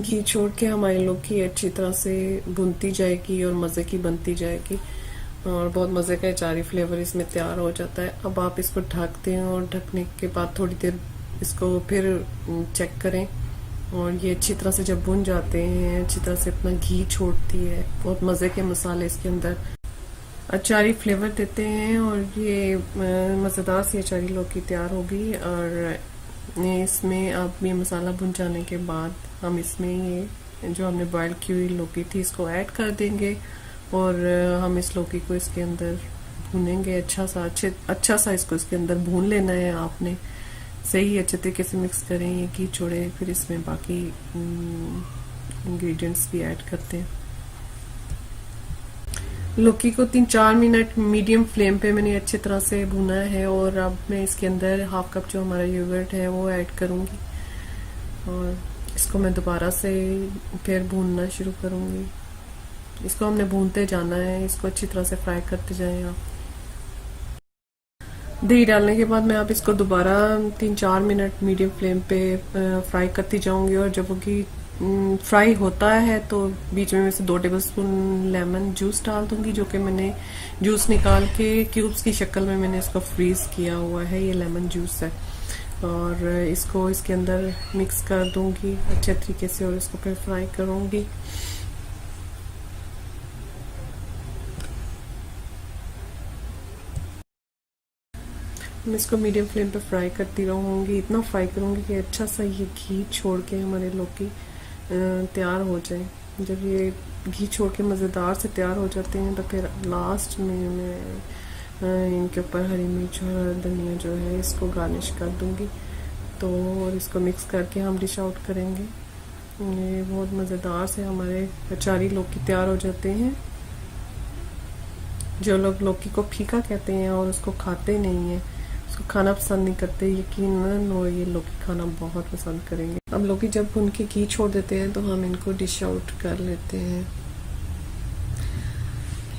घी छोड़ के हमारी लौकी अच्छी तरह से भुनती जाएगी और मज़े की बनती जाएगी और बहुत मज़े का अचारी फ्लेवर इसमें तैयार हो जाता है। अब आप इसको ढक दें और ढकने के बाद थोड़ी देर इसको फिर चेक करें और ये अच्छी तरह से जब भुन जाते हैं अच्छी तरह से अपना घी छोड़ती है। बहुत मज़े के मसाले इसके अंदर अचारी फ्लेवर देते हैं और ये मज़ेदार सी अचारी लौकी तैयार होगी। और इसमें अब ये मसाला भुन जाने के बाद हम इसमें ये जो हमने बॉयल की हुई लौकी थी इसको ऐड कर देंगे और हम इस लौकी को इसके अंदर भूनेंगे। अच्छा सा इसको इसके अंदर भून लेना है आपने। सही अच्छे तरीके से मिक्स करें, ये घी छोड़े। फिर इसमें बाकी इंग्रेडिएंट्स भी ऐड करते हैं। लौकी को 3-4 मिनट मीडियम फ्लेम पे मैंने अच्छी तरह से भुना है और अब मैं इसके अंदर हाफ कप जो हमारा योगर्ट है वो ऐड करूंगी और इसको मैं दोबारा से फिर भूनना शुरू करूंगी। इसको हमने भूनते जाना है, इसको अच्छी तरह से फ्राई करते जाएं आप। दही डालने के बाद मैं आप इसको दोबारा 3-4 मिनट मीडियम फ्लेम पे फ्राई करती जाऊंगी और जब वो घी फ्राई होता है तो बीच में से 2 टेबलस्पून लेमन जूस डाल दूंगी जो कि मैंने जूस निकाल के क्यूब्स की शक्ल में मैंने इसको फ्रीज किया हुआ है। ये लेमन जूस है और इसको इसके अंदर मिक्स कर दूंगी अच्छे तरीके से और इसको फिर फ्राई करूंगी। मैं इसको मीडियम फ्लेम पे फ्राई करती रहूँगी। इतना फ्राई करूँगी कि अच्छा सा ये घी छोड़ के हमारे लौकी तैयार हो जाए। जब ये घी छोड़ के मज़ेदार से तैयार हो जाते हैं तो फिर लास्ट में मैं इनके ऊपर हरी मिर्च और धनिया जो है इसको गार्निश कर दूँगी। तो और इसको मिक्स करके हम डिश आउट करेंगे। ये बहुत मज़ेदार से हमारे अचारी लौकी तैयार हो जाते हैं। जो लोग लौकी को फीका कहते हैं और उसको खाते नहीं हैं, उसको खाना पसंद नहीं करते, यकीनन वो ये लौकी खाना बहुत पसंद करेंगे। अब लौकी जब उनकी घी छोड़ देते हैं तो हम इनको डिश आउट कर लेते हैं।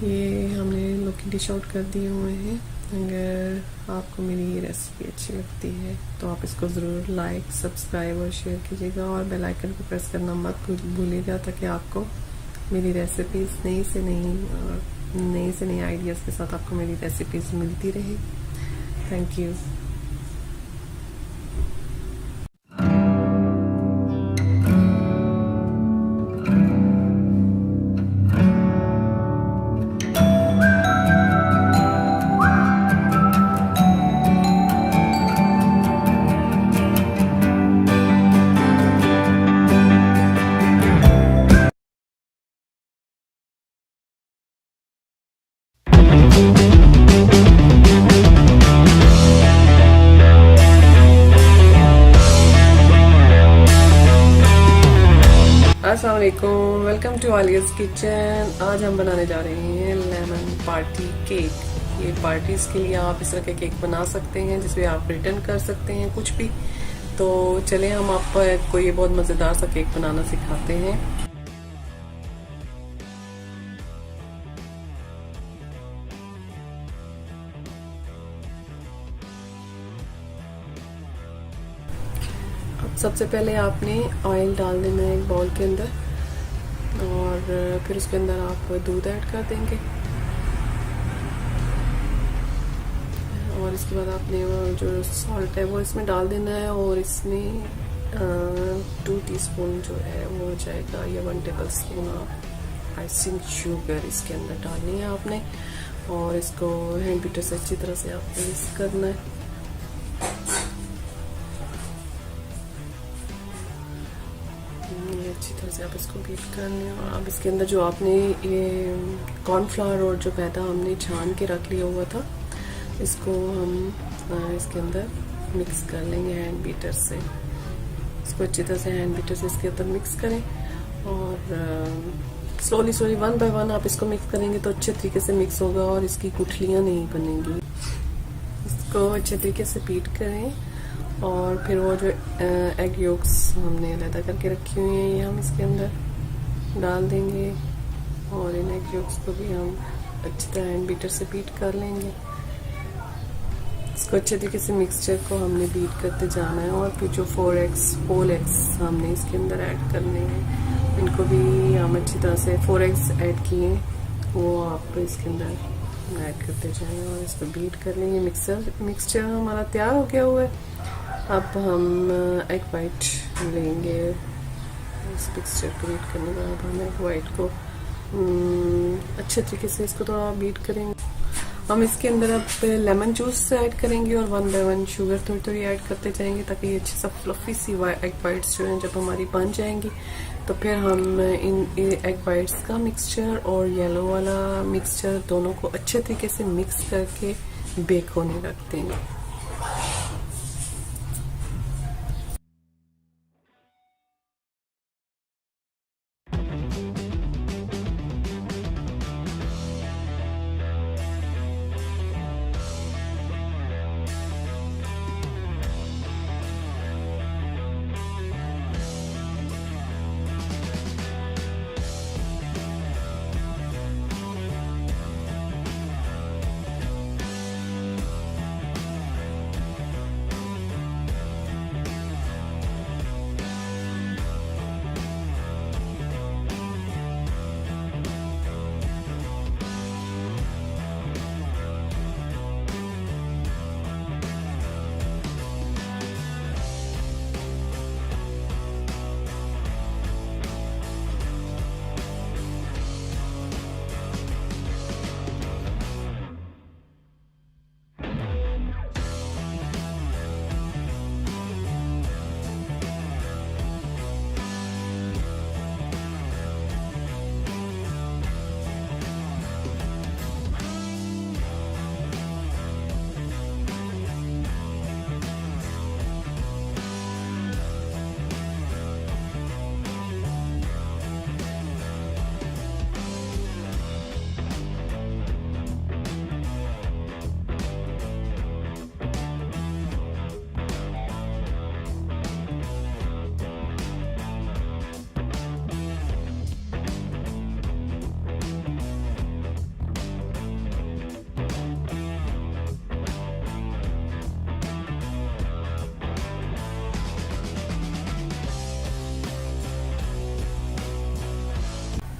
ये हमने लौकी डिश आउट कर दिए हुए हैं। अगर आपको मेरी ये रेसिपी अच्छी लगती है तो आप इसको ज़रूर लाइक, सब्सक्राइब और शेयर कीजिएगा और बेल आइकन को प्रेस करना मत भूलिएगा ताकि आपको मेरी रेसिपीज़ नई से नई आइडियाज़ के साथ आपको मेरी रेसिपीज़ मिलती रहे। Thank you. अस्सलाम वालेकुम, वेलकम टू आलियाज किचन। आज हम बनाने जा रहे हैं लेमन पार्टी केक। ये पार्टीज के लिए आप इस तरह के केक बना सकते हैं जिसमें आप रिटर्न कर सकते हैं कुछ भी। तो चले हम आपको ये बहुत मज़ेदार सा केक बनाना सिखाते हैं। सबसे पहले आपने ऑयल डाल देना है एक बाउल के अंदर, और फिर उसके अंदर आप दूध ऐड कर देंगे, और इसके बाद आपने वो जो सॉल्ट है वो इसमें डाल देना है, और इसमें 2 टीस्पून जो है वो हो जाएगा, या 1 टेबल स्पून आप आइसिंग शुगर इसके अंदर डालनी है आपने, और इसको हैंड बीटर से अच्छी तरह से आपको मिक्स करना है। अच्छी तरह से आप इसको बीट कर लें। और अब इसके अंदर जो आपने ये कॉर्नफ्लावर और जो मैदा हमने छान के रख लिया हुआ था, इसको हम इसके अंदर मिक्स कर लेंगे हैंड बीटर से। इसको अच्छी तरह से हैंड बीटर से इसके अंदर मिक्स करें, और स्लोली 1 बाय 1 आप इसको मिक्स करेंगे तो अच्छे तरीके से मिक्स होगा और इसकी गुठलियाँ नहीं बनेंगी। इसको अच्छे तरीके से बीट करें, और फिर वो जो एग योक्स हमने अलग करके रखी हुई हैं ये हम इसके अंदर डाल देंगे, और इन एग योक्स को भी हम अच्छी तरह हैंड बीटर से बीट कर लेंगे। इसको अच्छे तरीके से मिक्सचर को हमने बीट करते जाना है, और फिर जो 4 एग्स होल एग्स हमने इसके अंदर ऐड करने हैं, इनको भी हम अच्छी तरह से 4 एग्स ऐड किए वो आप इसके अंदर ऐड करते जाएंगे, और इसको बीट कर लेंगे। मिक्सचर हमारा तैयार हो गया हुआ है। अब हम एग वाइट लेंगे। इस मिक्सचर को बीट करने के बाद हम एग वाइट को अच्छे तरीके से इसको थोड़ा बीट करेंगे। हम इसके अंदर अब लेमन जूस ऐड करेंगे, और 1 बाय 1 शुगर थोड़ी थोड़ी ऐड करते जाएंगे, ताकि ये अच्छी सा फ्लफी सी एग वाइट्स जो हैं जब हमारी बन जाएंगी तो फिर हम इन एग वाइट्स का मिक्सचर और येलो वाला मिक्सचर दोनों को अच्छे तरीके से मिक्स करके बेक होने रख देंगे।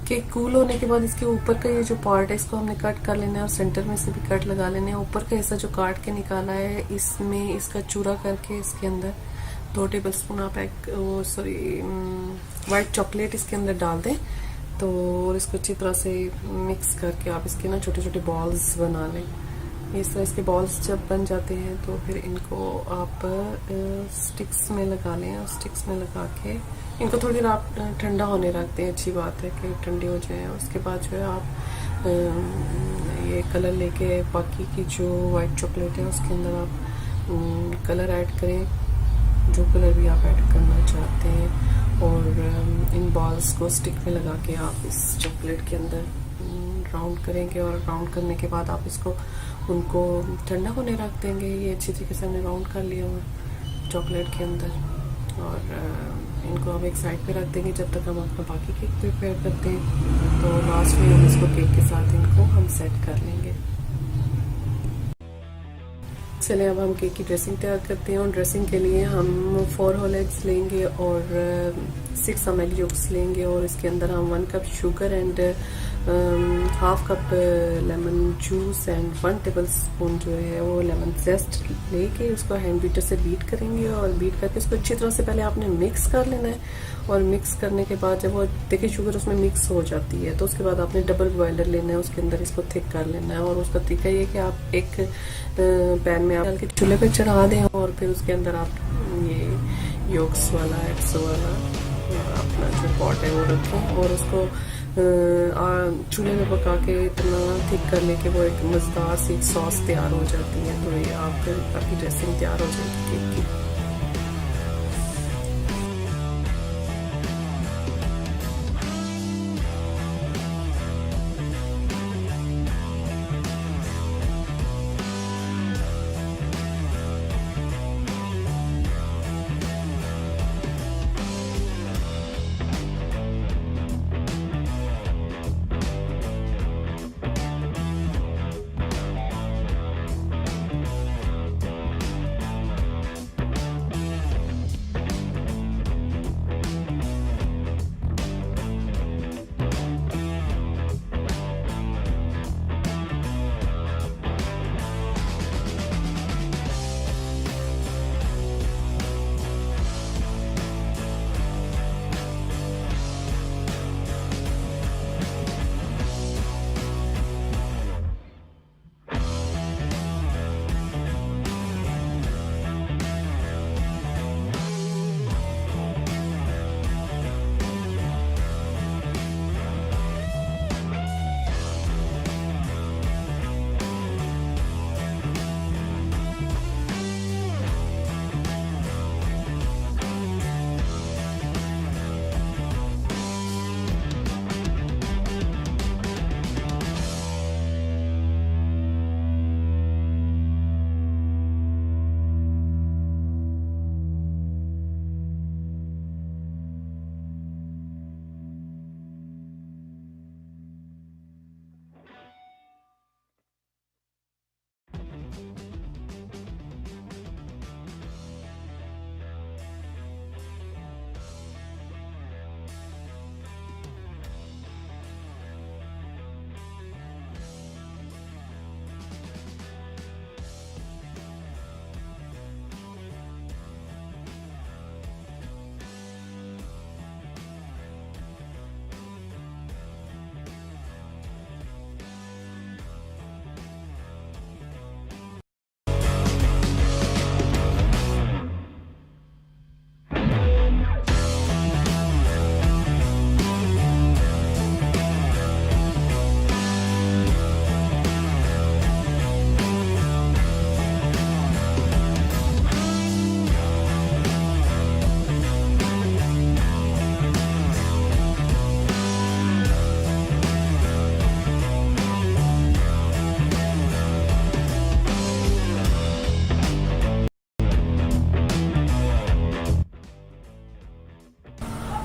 केक कूल होने के बाद इसके ऊपर का ये जो पार्ट है इसको हमने कट कर लेना है, और सेंटर में से भी कट लगा लेना है। ऊपर का हिस्सा जो काट के निकाला है इसमें इसका चूरा करके इसके अंदर 2 टेबलस्पून आप वाइट चॉकलेट इसके अंदर डाल दें, तो और इसको अच्छी तरह से मिक्स करके आप इसके ना छोटे छोटे बॉल्स बना लें। इस तरह इसके बॉल्स जब बन जाते हैं तो फिर इनको आप स्टिक्स में लगा लें, और स्टिक्स में लगा के इनको थोड़ी देर आप ठंडा होने रखते हैं। अच्छी बात है कि ठंडी हो जाए। उसके बाद जो है आप ये कलर लेके बाकी की जो वाइट चॉकलेट है उसके अंदर आप कलर ऐड करें, जो कलर भी आप ऐड करना चाहते हैं। और इन बॉल्स को स्टिक में लगा के आप इस चॉकलेट के अंदर राउंड करेंगे, और राउंड करने के बाद आप इसको उनको ठंडा होने रख देंगे। ये अच्छी तरीके से हमने राउंड कर लिया हुआ चॉकलेट के अंदर, और इनको हम एक साइड पे रख देंगे जब तक हम अपना बाकी केक प्रिपेयर करते हैं। तो लास्ट में हम इसको केक के साथ इनको हम सेट कर लेंगे। चलिए अब हम केक की ड्रेसिंग तैयार करते हैं। और ड्रेसिंग के लिए हम 4 होल एग्स लेंगे और 6 मिल्क योक्स लेंगे, और इसके अंदर हम 1 cup sugar and half cup lemon juice and 1 table spoon जो है वो लेमन जेस्ट लेके उसको हैंड बीटर से बीट करेंगे। और बीट करके इसको अच्छी तरह से पहले आपने मिक्स कर लेना है, और मिक्स करने के बाद जब वो देखिए शुगर उसमें मिक्स हो जाती है तो उसके बाद आपने डबल बॉयलर लेना है, उसके अंदर इसको थिक कर लेना है। और उसका तरीका ये कि आप एक पैन में आप डाल के चूल्हे पे चढ़ा दें, और फिर उसके अंदर आप ये योक्स वाला एग्स वाला अपना जो पॉट है वो रखें, और उसको चूल्हे में पका के इतना थिक कर ले कि वो एक मज़ेदार सी सॉस तैयार हो जाती है। तो ये आपकी ड्रेसिंग तैयार हो जाएगी केक की।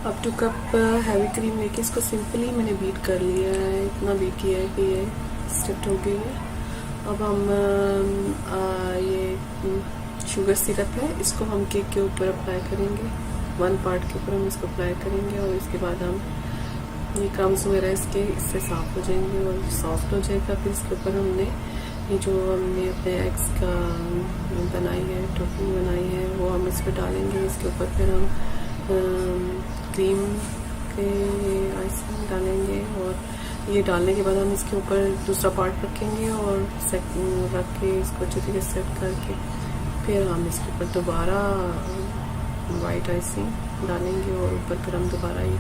अब 2 कप हैवी क्रीम लेके इसको सिंपली मैंने बीट कर लिया है, इतना बीट किया है कि ये स्टिफ्ट हो गई है। अब हम ये शुगर सिरप है, इसको हम केक के ऊपर अप्लाई करेंगे, 1 पार्ट के ऊपर हम इसको अप्लाई करेंगे, और इसके बाद हम ये क्रम्स वगैरह इससे साफ हो जाएंगे और सॉफ्ट हो जाएगा। फिर इसके ऊपर हमने ये जो हमने अपने एग्स का बनाई है, टॉपिंग बनाई है, वो हम इस पर डालेंगे। इसके ऊपर फिर हम क्रीम के आइसिंग डालेंगे, और ये डालने के बाद हम इसके ऊपर दूसरा पार्ट रखेंगे और रख के इसको अच्छी तरीके से सेट करके फिर हम इसके ऊपर दोबारा वाइट आइसिंग डालेंगे, और ऊपर फिर हम दोबारा ये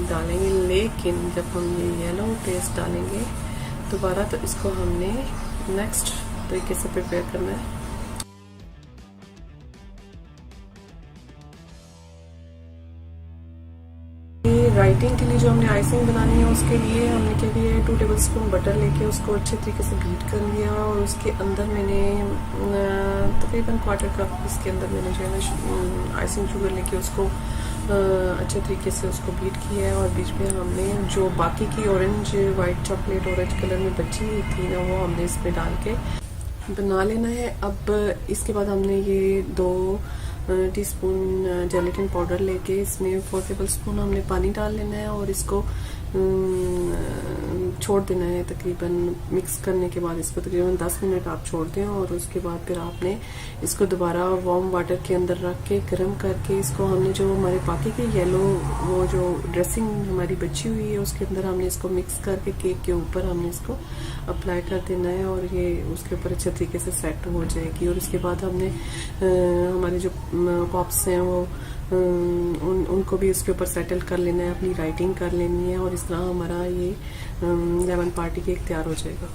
डालेंगे। लेकिन जब हम ये येलो पेस्ट डालेंगे दोबारा, तो इसको हमने नेक्स्ट तरीके से प्रिपेयर करना है। राइटिंग के लिए जो हमने आइसिंग बनानी है उसके लिए हमने क्या किया है, 2 टेबलस्पून बटर लेके उसको अच्छे तरीके से बीट कर लिया और उसके अंदर मैंने तकरीबन 1/4 कप इसके अंदर मैंने जो है ना आइसिंग शुगर लेके उसको अच्छे तरीके से उसको बीट किया है। और बीच में हमने जो बाकी की orange white chocolate orange colour में बची हुई थी ना, वो हमने इसमें डाल के बना लेना है। अब इसके बाद हमने ये 2 टीस्पून जेलेटिन पाउडर लेके इसमें 4 टेबलस्पून हमने पानी डाल लेना है और इसको छोड़ देना है। तकरीबन मिक्स करने के बाद इसको तकरीबन 10 मिनट आप छोड़ दें और उसके बाद फिर आपने इसको दोबारा वार्म वाटर के अंदर रख के गर्म करके इसको हमने जो हमारे बाकी के येलो वो जो ड्रेसिंग हमारी बची हुई है उसके अंदर हमने इसको मिक्स करके केक के ऊपर हमने इसको अप्लाई कर देना है और ये उसके ऊपर अच्छे तरीके से सेट हो जाएगी। और उसके बाद हमने हमारे जो पॉप्स हैं वो उनको भी उसके ऊपर सेटल कर लेना है, अपनी राइटिंग कर लेनी है और इस तरह हमारा ये लेमन पार्टी केक तैयार हो जाएगा।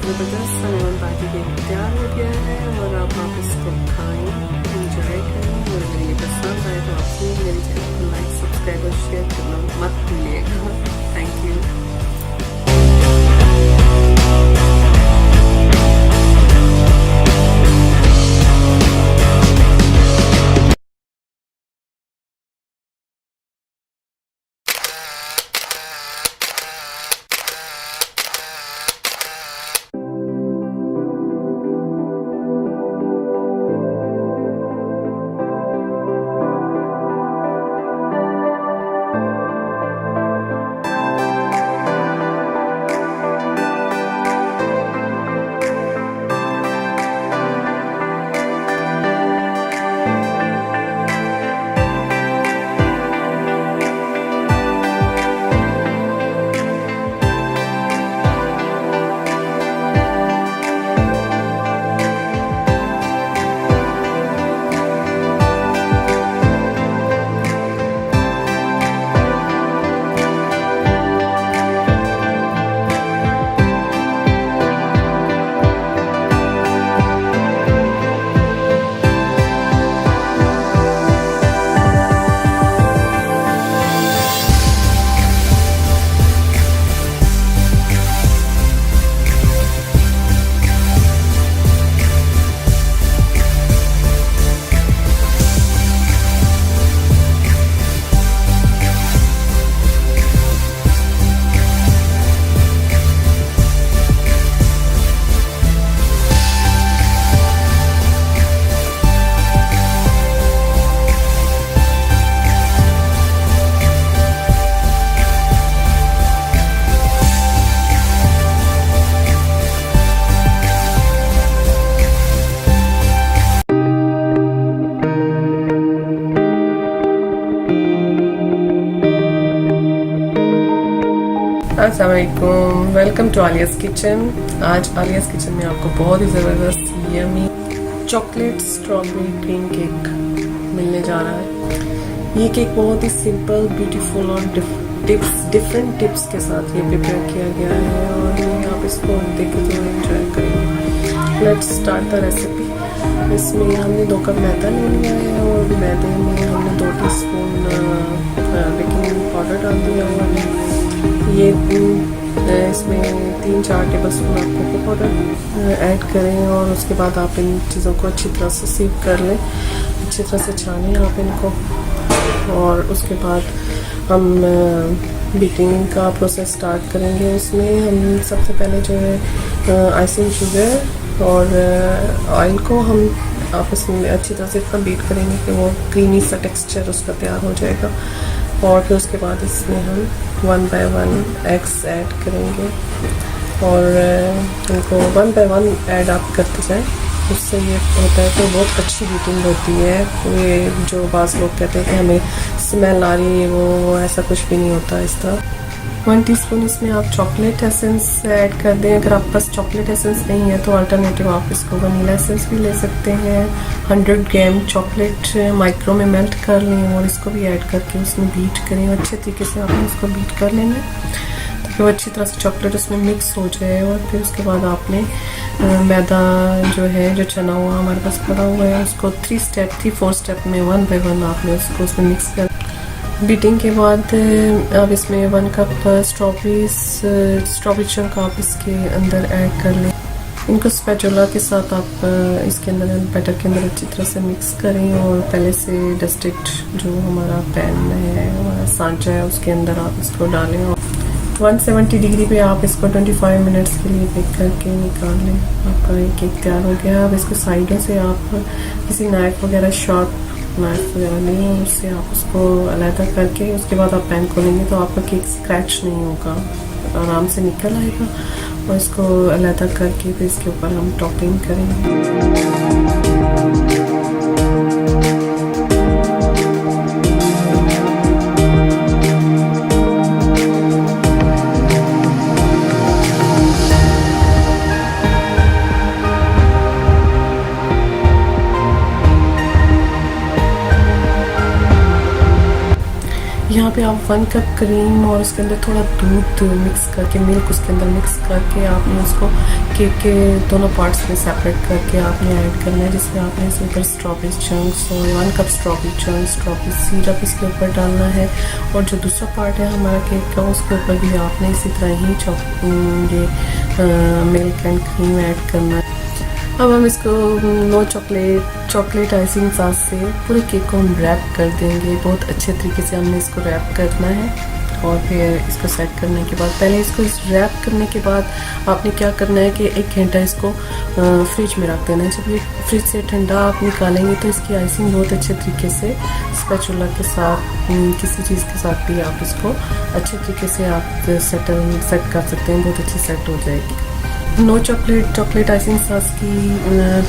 ज़बरदस्त सा लेमन पार्टी केक तैयार हो गया है और अब आप इसको खाएं, इंजॉय करें। और अगर ये पसंद आए तो आप मेरे चैनल को लाइक सब्सक्राइब और शेयर करना मत भूलिएगा। Thank you. अस्सलाम वालेकुम, वेलकम टू आलियाज़ किचन। आज आलियाज़ किचन में आपको बहुत ही ज़बरदस्त yummy chocolate strawberry cream cake मिलने जा रहा है। ये केक बहुत ही सिंपल, ब्यूटीफुल और डिफरेंट टिप्स के साथ ये प्रिपेयर किया गया है और आप इसको देख के तो एंजॉय करेंगे। Let's start the recipe. इसमें हमने 2 कप मैदा ले लिया है और मैदे में हमने 2 टीस्पून बेकिंग पाउडर डाल दिया और ये इसमें 3-4 टेबल स्पून आप कोको पाउडर ऐड करें और उसके बाद आप इन चीज़ों को अच्छी तरह से सीव कर लें, अच्छी तरह से छानें आप इनको। और उसके बाद हम बीटिंग का प्रोसेस स्टार्ट करेंगे। उसमें हम सबसे पहले जो है आइसिंग शुगर और ऑयल को हम आपस में अच्छी तरह से इतना बीट करेंगे कि वो क्रीमी सा टेक्सचर उसका तैयार हो जाएगा। और फिर उसके बाद इसमें हम 1 by 1 एग्स ऐड करेंगे और उनको 1 by 1 ऐड आप करते जाएं। उससे ये होता है कि बहुत अच्छी बीटिंग होती है। ये जो बाज़ लोग कहते हैं कि हमें स्मेल आ रही है, वो ऐसा कुछ भी नहीं होता इस तरह। 1 टीस्पून इसमें आप चॉकलेट एसेंस ऐड कर दें। अगर आपके पास चॉकलेट एसेंस नहीं है तो अल्टरनेटिव आप इसको वनीला एसेंस भी ले सकते हैं। 100 ग्राम चॉकलेट माइक्रो में मेल्ट कर लें और इसको भी ऐड करके उसमें बीट करें। अच्छे तरीके से आपने इसको बीट कर लेना है ताकि वो अच्छी तरह से चॉकलेट उसमें मिक्स हो जाए। और फिर उसके बाद आपने मैदा जो है, जो चना हुआ हमारे पास पड़ा हुआ है, उसको 3-4 स्टेप में 1 by 1 आपने उसको उसमें मिक्स कर। बीटिंग के बाद अब इसमें 1 कप स्ट्रॉबेरी चंक आप इसके अंदर ऐड कर लें। इनको स्पैचुला के साथ आप इसके अंदर बैटर के अंदर अच्छी तरह से मिक्स करें और पहले से डस्टेड जो हमारा पैन है, हमारा सांचा है, उसके अंदर आप इसको डालें और 170 डिग्री पे आप इसको 25 मिनट्स के लिए बेक करके निकाल लें। आपका ये केक तैयार हो गया। अब इसको साइडों से आप किसी नाइफ वगैरह, शार्प नाइफ वगैरह लें, उससे आप उसको अलहदा करके उसके बाद आप पैन खोलेंगे तो आपका केक स्क्रैच नहीं होगा, आराम से निकल आएगा। और इसको अलहदा करके फिर इसके ऊपर हम टॉपिंग करेंगे। यहाँ पे आप 1 कप क्रीम और उसके अंदर थोड़ा दूध मिक्स करके, मिल्क उसके अंदर मिक्स करके आपने उसको केक के दोनों पार्ट्स में सेपरेट करके आपने ऐड करना है, जिसमें आपने इसके ऊपर स्ट्रॉबेरी चंक्स और 1 cup strawberry chunks, strawberry syrup इसके ऊपर डालना है। और जो दूसरा पार्ट है हमारा केक का, उसके ऊपर भी आपने इसी तरह ही मिल्क एंड क्रीम ऐड करना है। अब हम इसको नो चॉकलेट आइसिंग सॉस से पूरे केक को हम रैप कर देंगे। बहुत अच्छे तरीके से हमने इसको रैप करना है और फिर इसको सेट करने के बाद, पहले इसको रैप करने के बाद आपने क्या करना है कि 1 घंटा इसको फ्रिज में रख देना है। जब ये फ्रिज से ठंडा आप निकालेंगे तो इसकी आइसिंग बहुत अच्छे तरीके से स्पैचुला के साथ, किसी चीज़ के साथ भी आप इसको अच्छे तरीके से आप सेट कर सकते हैं, बहुत अच्छी सेट हो जाएगी। नो चॉकलेट आइसिंग सॉस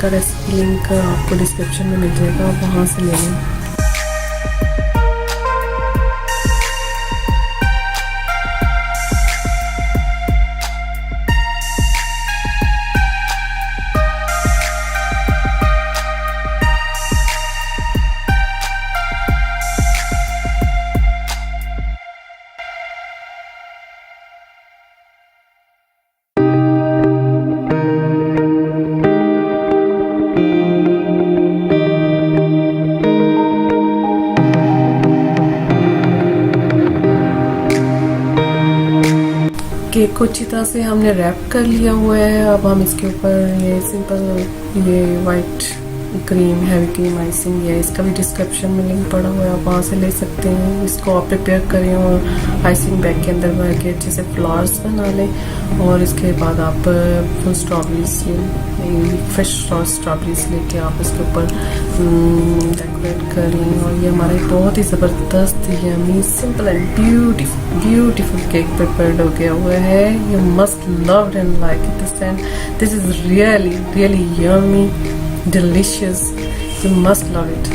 का रेसिपी लिंक आपको डिस्क्रिप्शन में मिल जाएगा, आप वहाँ से ले लें। केक को अच्छी तरह से हमने रैप कर लिया हुआ है। अब हम इसके ऊपर ये सिंपल ये white cream, heavy cream icing है, इसका भी डिस्क्रिप्शन में लिंक पड़ा हुआ है, आप वहाँ से ले सकते हैं। इसको आप प्रिपेयर करें और आइसिंग बैग के अंदर भर के अच्छे से फ्लावर्स बना लें और इसके बाद आप फुल स्ट्रॉबेरीज, फ्रेश स्ट्रॉबेरीज लेके आप इसके ऊपर डेकोरेट करें। और ये हमारा बहुत ही ज़बरदस्त, yummy, simple and beautiful cake prepared हो गया हुआ है। You must love and like this and this is really yummy, delicious. You must love it.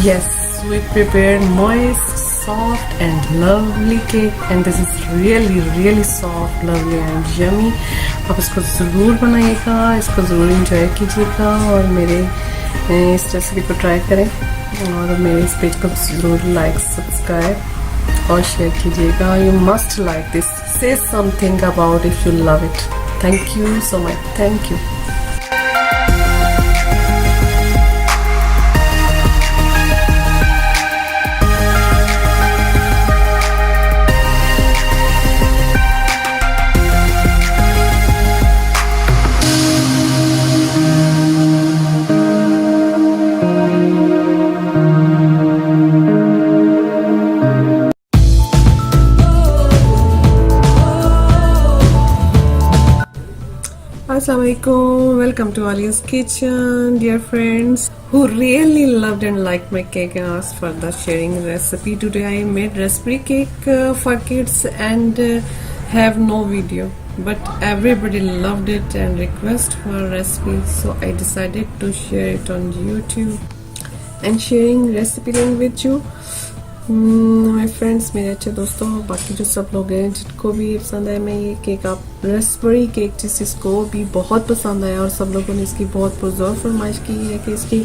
Yes, we prepared moist, soft and lovely cake and this is really soft, lovely and yummy. आप इसको ज़रूर बनाइएगा, इसको ज़रूर इंजॉय कीजिएगा और मेरे इस रेसिपी को ट्राई करें और मेरे इस पेज को ज़रूर लाइक, सब्सक्राइब और शेयर कीजिएगा. You must like this. Say something about if you love it. Thank you so much. Thank you. Assalamualaikum, welcome to Alia's Kitchen, dear friends who really loved and liked my cake and asked for the sharing recipe. Today I made raspberry cake for kids and have no video, but everybody loved it and request for a recipe, so I decided to share it on YouTube and sharing recipe link with you. My friends, मेरे अच्छे दोस्तों, बाकी जो सब लोग हैं जिनको भी पसंद है मैं ये केक, आप रेस्पबेरी केक जिसको भी बहुत पसंद आया और सब लोगों ने इसकी बहुत पुरजोर फरमाइश की है कि इसकी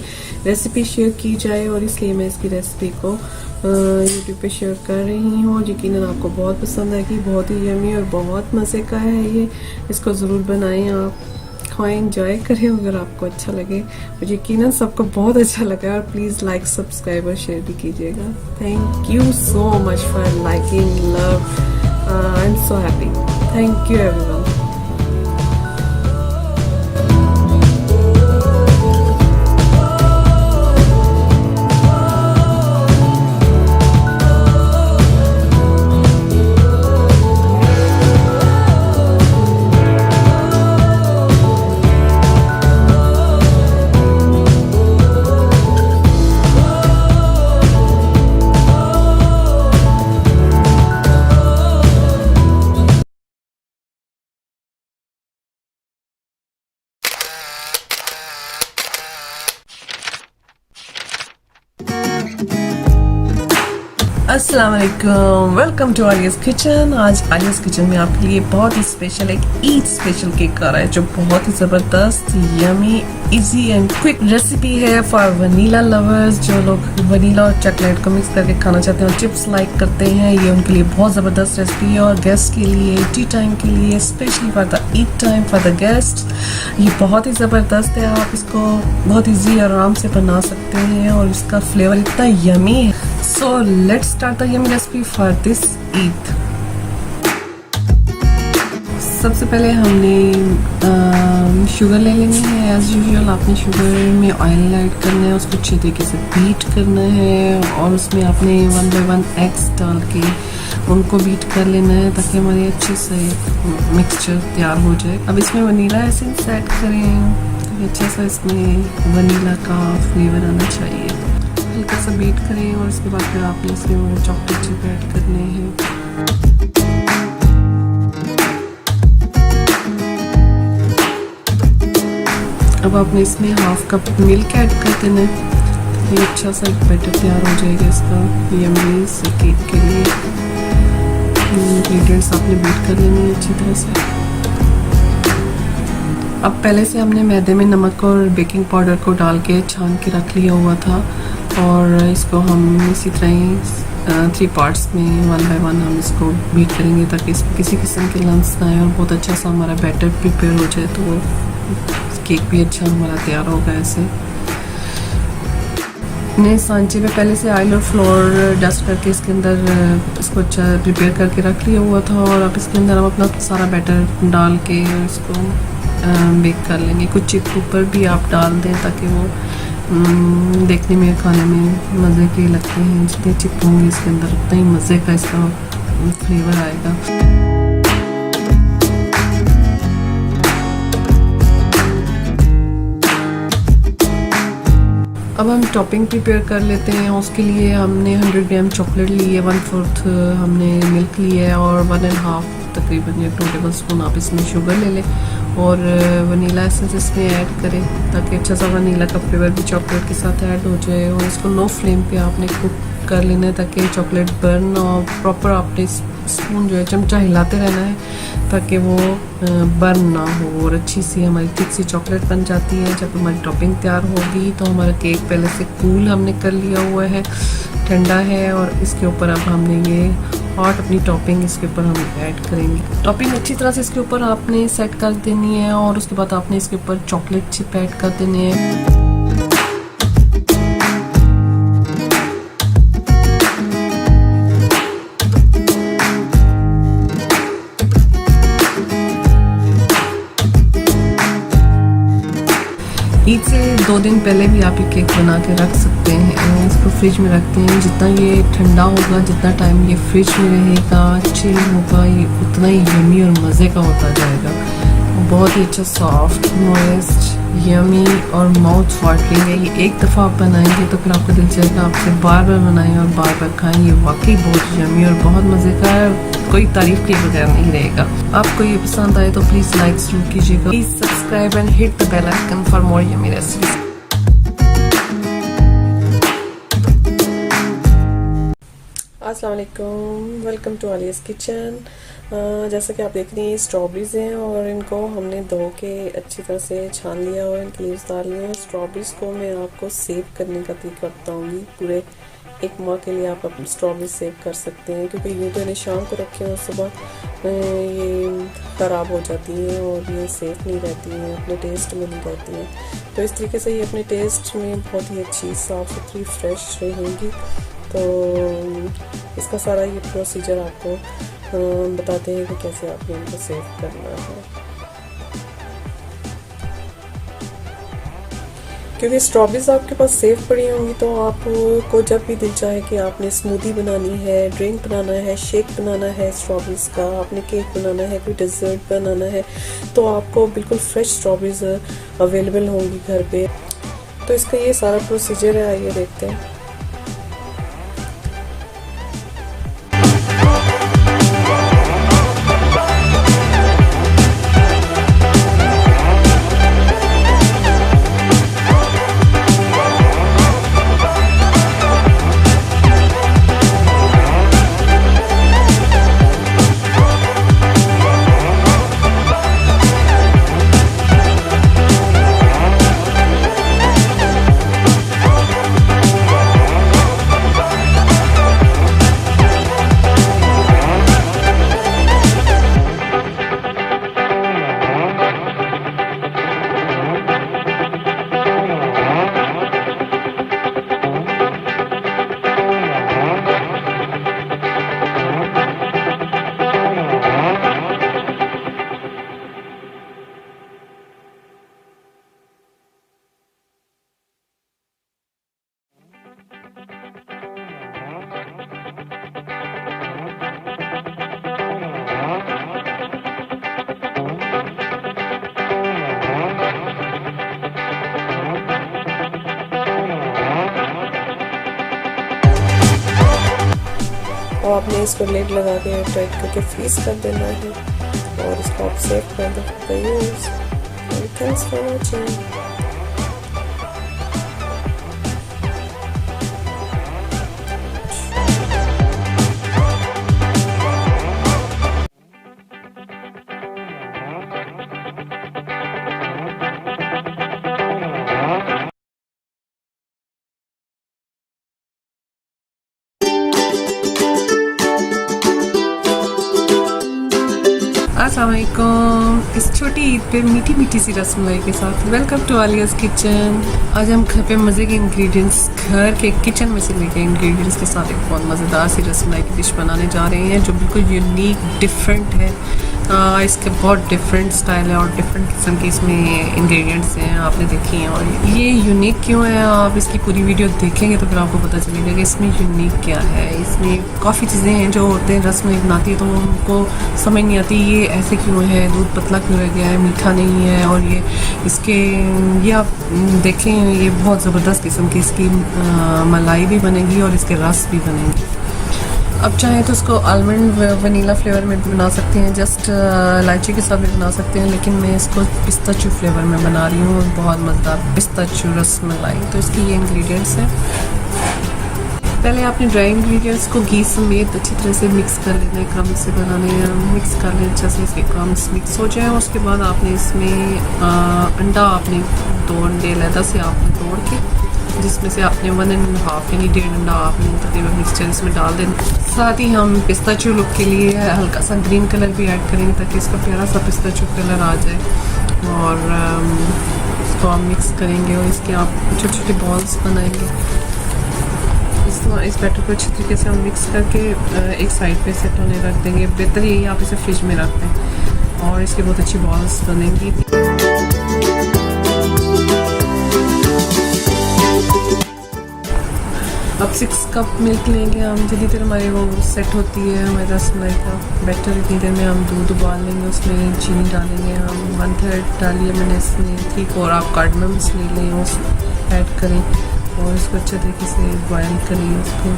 रेसिपी शेयर की जाए और इसलिए मैं इसकी रेसिपी को यूट्यूब पे शेयर कर रही हूँ. यकीनन आपको बहुत पसंद आएगी, बहुत ही यमी और बहुत मज़े का है ये. इसको ज़रूर बनाएं, आप खाएं, एंजॉय करें अगर आपको अच्छा लगे और यकीनन सबको बहुत अच्छा लगा. और प्लीज़ लाइक, सब्सक्राइब और शेयर भी कीजिएगा. Thank you so much for liking, love. I am so happy. Thank you everyone. अस्सलाम वालेकुम, वेलकम टू आलियाज़ किचन. आज आलियाज़ किचन में आपके लिए बहुत ही स्पेशल एक ईद स्पेशल केक आ रहा है जो बहुत ही ज़बरदस्त, yummy, easy and quick recipe है फॉर वनीला लवर्स. जो लोग वनीला और चॉकलेट को मिक्स करके खाना चाहते हैं और चिप्स लाइक करते हैं, ये उनके लिए बहुत ज़बरदस्त रेसिपी है. और गेस्ट के लिए, टी टाइम के लिए, specially for the Eid time for the guest, ये बहुत ही ज़बरदस्त है. आप इसको बहुत ईजी आराम से बना सकते हैं और इसका फ्लेवर इतना यमी है. So let's start the yummy recipe for this Eid. सबसे पहले हमने शुगर ले लेनी है. एज यूजुअल आपने शुगर में ऑयल ऐड करना है, उसको अच्छे तरीके से बीट करना है और उसमें आपने 1 by 1 एग्स डाल के उनको बीट कर लेना है ताकि हमारे अच्छे से मिक्सचर तैयार हो जाए. अब इसमें वनीला एसेंस ऐड करें, अच्छा सा इसमें वनीला का फ्लेवर आना चाहिए. हल्का सा बीट करें और उसके बाद फिर आपने इसमें चॉकलेट चिप ऐड करने हैं. अब आपने इसमें हाफ कप मिल्क ऐड कर देना है. ये अच्छा सा एक बैटर तैयार हो जाएगा इसका यम्मी से केक के लिए. इंग्रेडिएंट्स आपने बीट कर लेनी है अच्छी तरह से. अब पहले से हमने मैदे में नमक और बेकिंग पाउडर को डाल के छान के रख लिया हुआ था और इसको हम इसी तरह ही 3 पार्ट्स में 1 by 1 हम इसको बीट करेंगे ताकि इसमें किसी किस्म के लम्स ना आए और बहुत अच्छा सा हमारा बैटर प्रिपेयर हो जाए तो केक भी अच्छा हमारा तैयार होगा. ऐसे ने सांचे पे पहले से ऑयल और फ्लोर डस्ट करके इसके अंदर इसको अच्छा प्रिपेयर करके रख लिया हुआ था और अब इसके अंदर हम अपना सारा बैटर डाल के इसको बेक कर लेंगे. कुछ चिप ऊपर भी आप डाल दें ताकि वो देखने में, खाने में मज़े के लगते हैं. जितने चिप होंगे इसके अंदर उतना ही मज़े का इसका फ्लेवर आएगा. अब हम टॉपिंग प्रिपेयर कर लेते हैं। उसके लिए हमने 100 ग्राम चॉकलेट ली है, 1/4 हमने मिल्क ली है और 1.5 तकरीबन या 2 टेबल स्पून आप इसमें शुगर ले लें और वनीला एसेंस इसमें ऐड करें ताकि अच्छा सा वनीला का फ्लेवर भी चॉकलेट के साथ ऐड हो जाए। और इसको लो फ्लेम पे आपने कुक कर लेना है ताकि चॉकलेट बर्न और प्रॉपर आपने स्पून जो है चमचा हिलाते रहना है ताकि वो बर्न ना हो और अच्छी सी हमारी थिक सी चॉकलेट बन जाती है। जब हमारी टॉपिंग तैयार होगी तो हमारा केक पहले से कूल हमने कर लिया हुआ है, ठंडा है और इसके ऊपर अब हमने ये हॉट अपनी टॉपिंग इसके ऊपर हम ऐड करेंगे। टॉपिंग अच्छी तरह से इसके ऊपर आपने सेट कर देनी है और उसके बाद आपने इसके ऊपर चॉकलेट चिप ऐड कर देनी है। ईद से 2 दिन पहले भी आप ये केक बना के रख सकते हैं। इसको फ्रिज में रखते हैं, जितना ये ठंडा होगा, जितना टाइम ये फ्रिज में रहेगा, चिल होगा, ये उतना ही यमी और मज़े का होता जाएगा। बहुत ही अच्छा सॉफ्ट, मॉइस्ट, यमी और माउथ वाटरिंग है। ये एक दफ़ा आप बनाएंगे तो फिर आपका दिल चाहेगा आपसे बार बार बनाएं और बार बार खाएं। ये वाकई बहुत यमी और बहुत मज़े का है, कोई तारीफ के बगैर नहीं रहेगा। आपको ये पसंद आए तो प्लीज़ लाइक जरूर कीजिएगा। Please subscribe and hit the bell icon for more yummy recipes. अस्सलाम वालेकुम, वेलकम टू आलियाज़ किचन। जैसा कि आप देख रही हैं स्ट्रॉबेरीज हैं और इनको हमने धो के अच्छी तरह से छान लिया हुआ है, इनके लीव्स डाल लिए हैं। स्ट्रॉबेरीज को मैं आपको सेव करने का तरीका बताऊंगी। पूरे 1 माह के लिए आप अपनी स्ट्रॉबेरी सेव कर सकते हैं क्योंकि यूँ तो इन्हें शाम को रखें और सुबह ये ख़राब हो जाती हैं और ये सेफ नहीं रहती हैं, अपने टेस्ट में नहीं रहती हैं। तो इस तरीके से ये अपने टेस्ट में बहुत ही अच्छी, साफ़ सुथरी, फ्रेश रहेंगी। तो इसका सारा ये प्रोसीजर आपको बताते हैं कि कैसे आपने इनको सेव करना है। क्योंकि स्ट्रॉबेरीज आपके पास सेव पड़ी होंगी तो आपको जब भी दिल चाहे कि आपने स्मूदी बनानी है, ड्रिंक बनाना है, शेक बनाना है स्ट्रॉबेरीज का, आपने केक बनाना है, कोई डिज़र्ट बनाना है, तो आपको बिल्कुल फ्रेश स्ट्रॉबेरीज अवेलेबल होंगी घर पे। तो इसका ये सारा प्रोसीजर है, आइए देखते हैं। और आपने इसको लेड लगा के टाइट करके फ्रीज कर देना है और इसको आप सेव कर दो। Thanks for watching. अस्सलाम वालेकुम। इस छोटी ईद पे मीठी मीठी सी रसमलाई के साथ वेलकम टू आलियाज़ किचन। आज हम घर पे मज़े के इंग्रेडिएंट्स, घर के किचन में से लेके इंग्रेडिएंट्स के साथ एक बहुत मज़ेदार सी रसमलाई की डिश बनाने जा रहे हैं जो बिल्कुल यूनिक, डिफरेंट है। इसके बहुत डिफरेंट स्टाइल है और डिफरेंट किस्म के इसमें इंग्रेडिएंट्स हैं, आपने देखी हैं। और ये यूनिक क्यों है, आप इसकी पूरी वीडियो देखेंगे तो फिर आपको पता चलेगा कि इसमें यूनिक क्या है। इसमें काफ़ी चीज़ें हैं जो औरतें रसमलाई बनाती है तो उनको समझ नहीं आती ये ऐसे क्यों है, दूध पतला क्यों रह गया है, मीठा नहीं है। और ये आप देखें, ये बहुत ज़बरदस्त किस्म की इसकी मलाई भी बनेगी और इसके रस भी बनेंगे। अब चाहें तो उसको आलमंड वनीला फ्लेवर में भी बना सकते हैं, जस्ट इलायची के साथ भी बना सकते हैं, लेकिन मैं इसको पिस्ताचू फ्लेवर में बना रही हूँ। बहुत मज़ेदार पिस्ताचू रसमलाई। तो इसके ये इंग्रेडिएंट्स हैं। पहले आपने ड्राई इंग्रेडिएंट्स को घी समेत अच्छी तरह से मिक्स कर लेना है, क्रम्स से बनाने हैं, मिक्स कर लें अच्छा से, इसके क्रम्स मिक्स हो जाए। उसके बाद आपने इसमें अंडा आपने 2 अंडे अलहदा से आपने तोड़ के, जिसमें से आपने 1.5 यानी 1.5 अंडा आपने तकरीबन मिक्सचर इसमें डाल देना। साथ ही हम पिस्ताचू लुक के लिए हल्का सा ग्रीन कलर भी ऐड करेंगे ताकि इसका प्यारा सा पिस्ताचू कलर आ जाए। और इसको आप मिक्स करेंगे और इसके आप छोटे छोटे बॉल्स बनाएंगे। इस बैटर को अच्छी तरीके से हम मिक्स करके एक साइड पे सेट होने रख देंगे। बेहतर यही आप इसे फ्रिज में रख दें और इसकी बहुत अच्छी बॉल्स बनेंगी। अब 6 कप मिल्क लेंगे हम। जितनी देर हमारी वो सेट होती है हमारे रसमलाई का बैटर, इतनी देर में हम दूध उबाल लेंगे, उसमें चीनी डालेंगे हम 1/3 डालिए मैंने इसमें, ठीक। और आप कार्डमम्स ले लें, उस ऐड करें और इसको अच्छे तरीके से बॉयल करें उसको।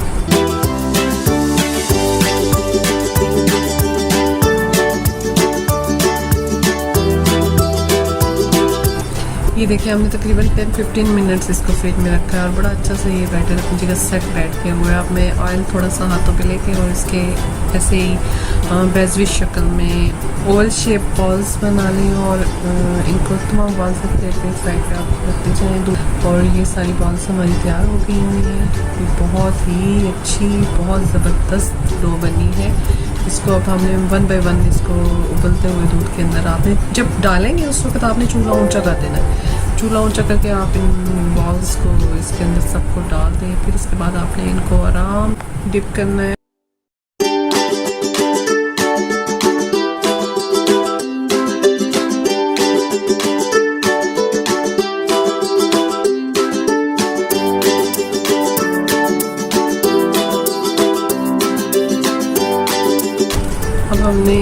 ये देखिए हमने तकरीबन 10-15 मिनट्स इसको फ्रिज में रखा है और बड़ा अच्छा से ये बैटर अपनी जगह सेट बैठ किया हुआ है। अब मैं ऑयल थोड़ा सा हाथों पे लेके और इसके ऐसे ही बेजविश शक्ल में ओवल शेप बॉल्स बना ली और इनको तमाम बॉल्स से प्लेट में साइड पे आप रखते जाएँ। और ये सारी बॉल्स हमारी तैयार हो गई हुई हैं। ये बहुत ही अच्छी, बहुत ज़बरदस्त डो बनी है। इसको अब हमने 1 बाय 1 इसको उबलते हुए दूध के अंदर आपने जब डालेंगे उस वक्त आपने चूल्हा ऊंचा कर देना है। चूल्हा ऊंचा करके आप इन बॉल्स को इसके अंदर सबको डाल दें। फिर इसके बाद आपने इनको आराम डिप करना है। अब हमने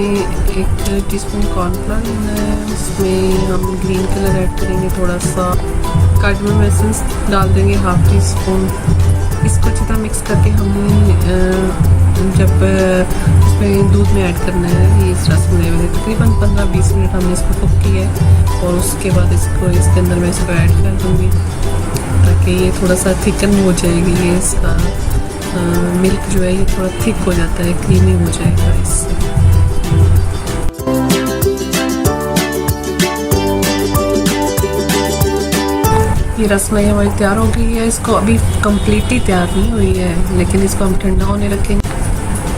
1 टीस्पून कॉर्नफ्लोर लेना है, उसमें हम ग्रीन कलर ऐड करेंगे, थोड़ा सा कार्डमम एसेंस डाल देंगे 1/2 टीस्पून। इसको अच्छी तरह मिक्स करके हमने जब उसमें दूध में ऐड करना है ये इस रसमलाई में तकरीबन 15-20 मिनट हमने इसको कुक किया है। और उसके बाद इसके अंदर मैं इसको ऐड कर दूँगी ताकि ये थोड़ा सा थिकन हो जाएगी। ये इसका मिल्क जो है ये थोड़ा थिक हो जाता है, क्रीमी हो जाएगा इससे। ये रसमलाई हमारी तैयार हो गई है। इसको अभी कम्प्लीटली तैयार नहीं हुई है, लेकिन इसको हम ठंडा होने रखेंगे।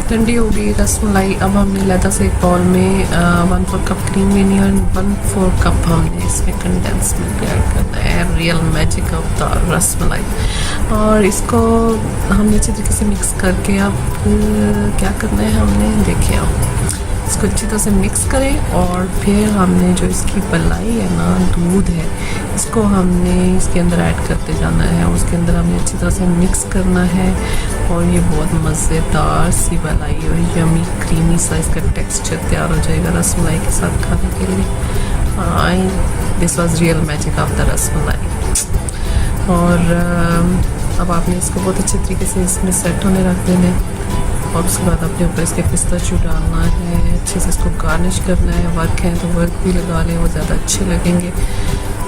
ठंडी हो गई रसमलाई। अब हमने लहदा से एक बाउल में 1/4 कप क्रीम लेनी है और 1/4 कप हमने इसमें कंडेंस मिल्क ऐड करना है। Real magic of the rasmalai. और इसको हमने अच्छी तरीके से मिक्स करके अब क्या करना है हमने देखिए, आप इसको अच्छी तरह से मिक्स करें और फिर हमने जो इसकी मलाई है ना, दूध है, इसको हमने इसके अंदर ऐड करते जाना है और उसके अंदर हमने अच्छी तरह से मिक्स करना है। और ये बहुत मज़ेदार सी मलाई और यमी क्रीमी सा इसका टेक्सचर तैयार हो जाएगा रसमलाई के साथ खाने के लिए। This was real magic of the rasmalai. और अब आपने इसको बहुत अच्छे तरीके से इसमें सेट होने रख देना है और उसके बाद अपने ऊपर इसके पिस्ताचू डालना है, अच्छे से इसको गार्निश करना है। वर्क है तो वर्क भी लगा लें, वो ज़्यादा अच्छे लगेंगे।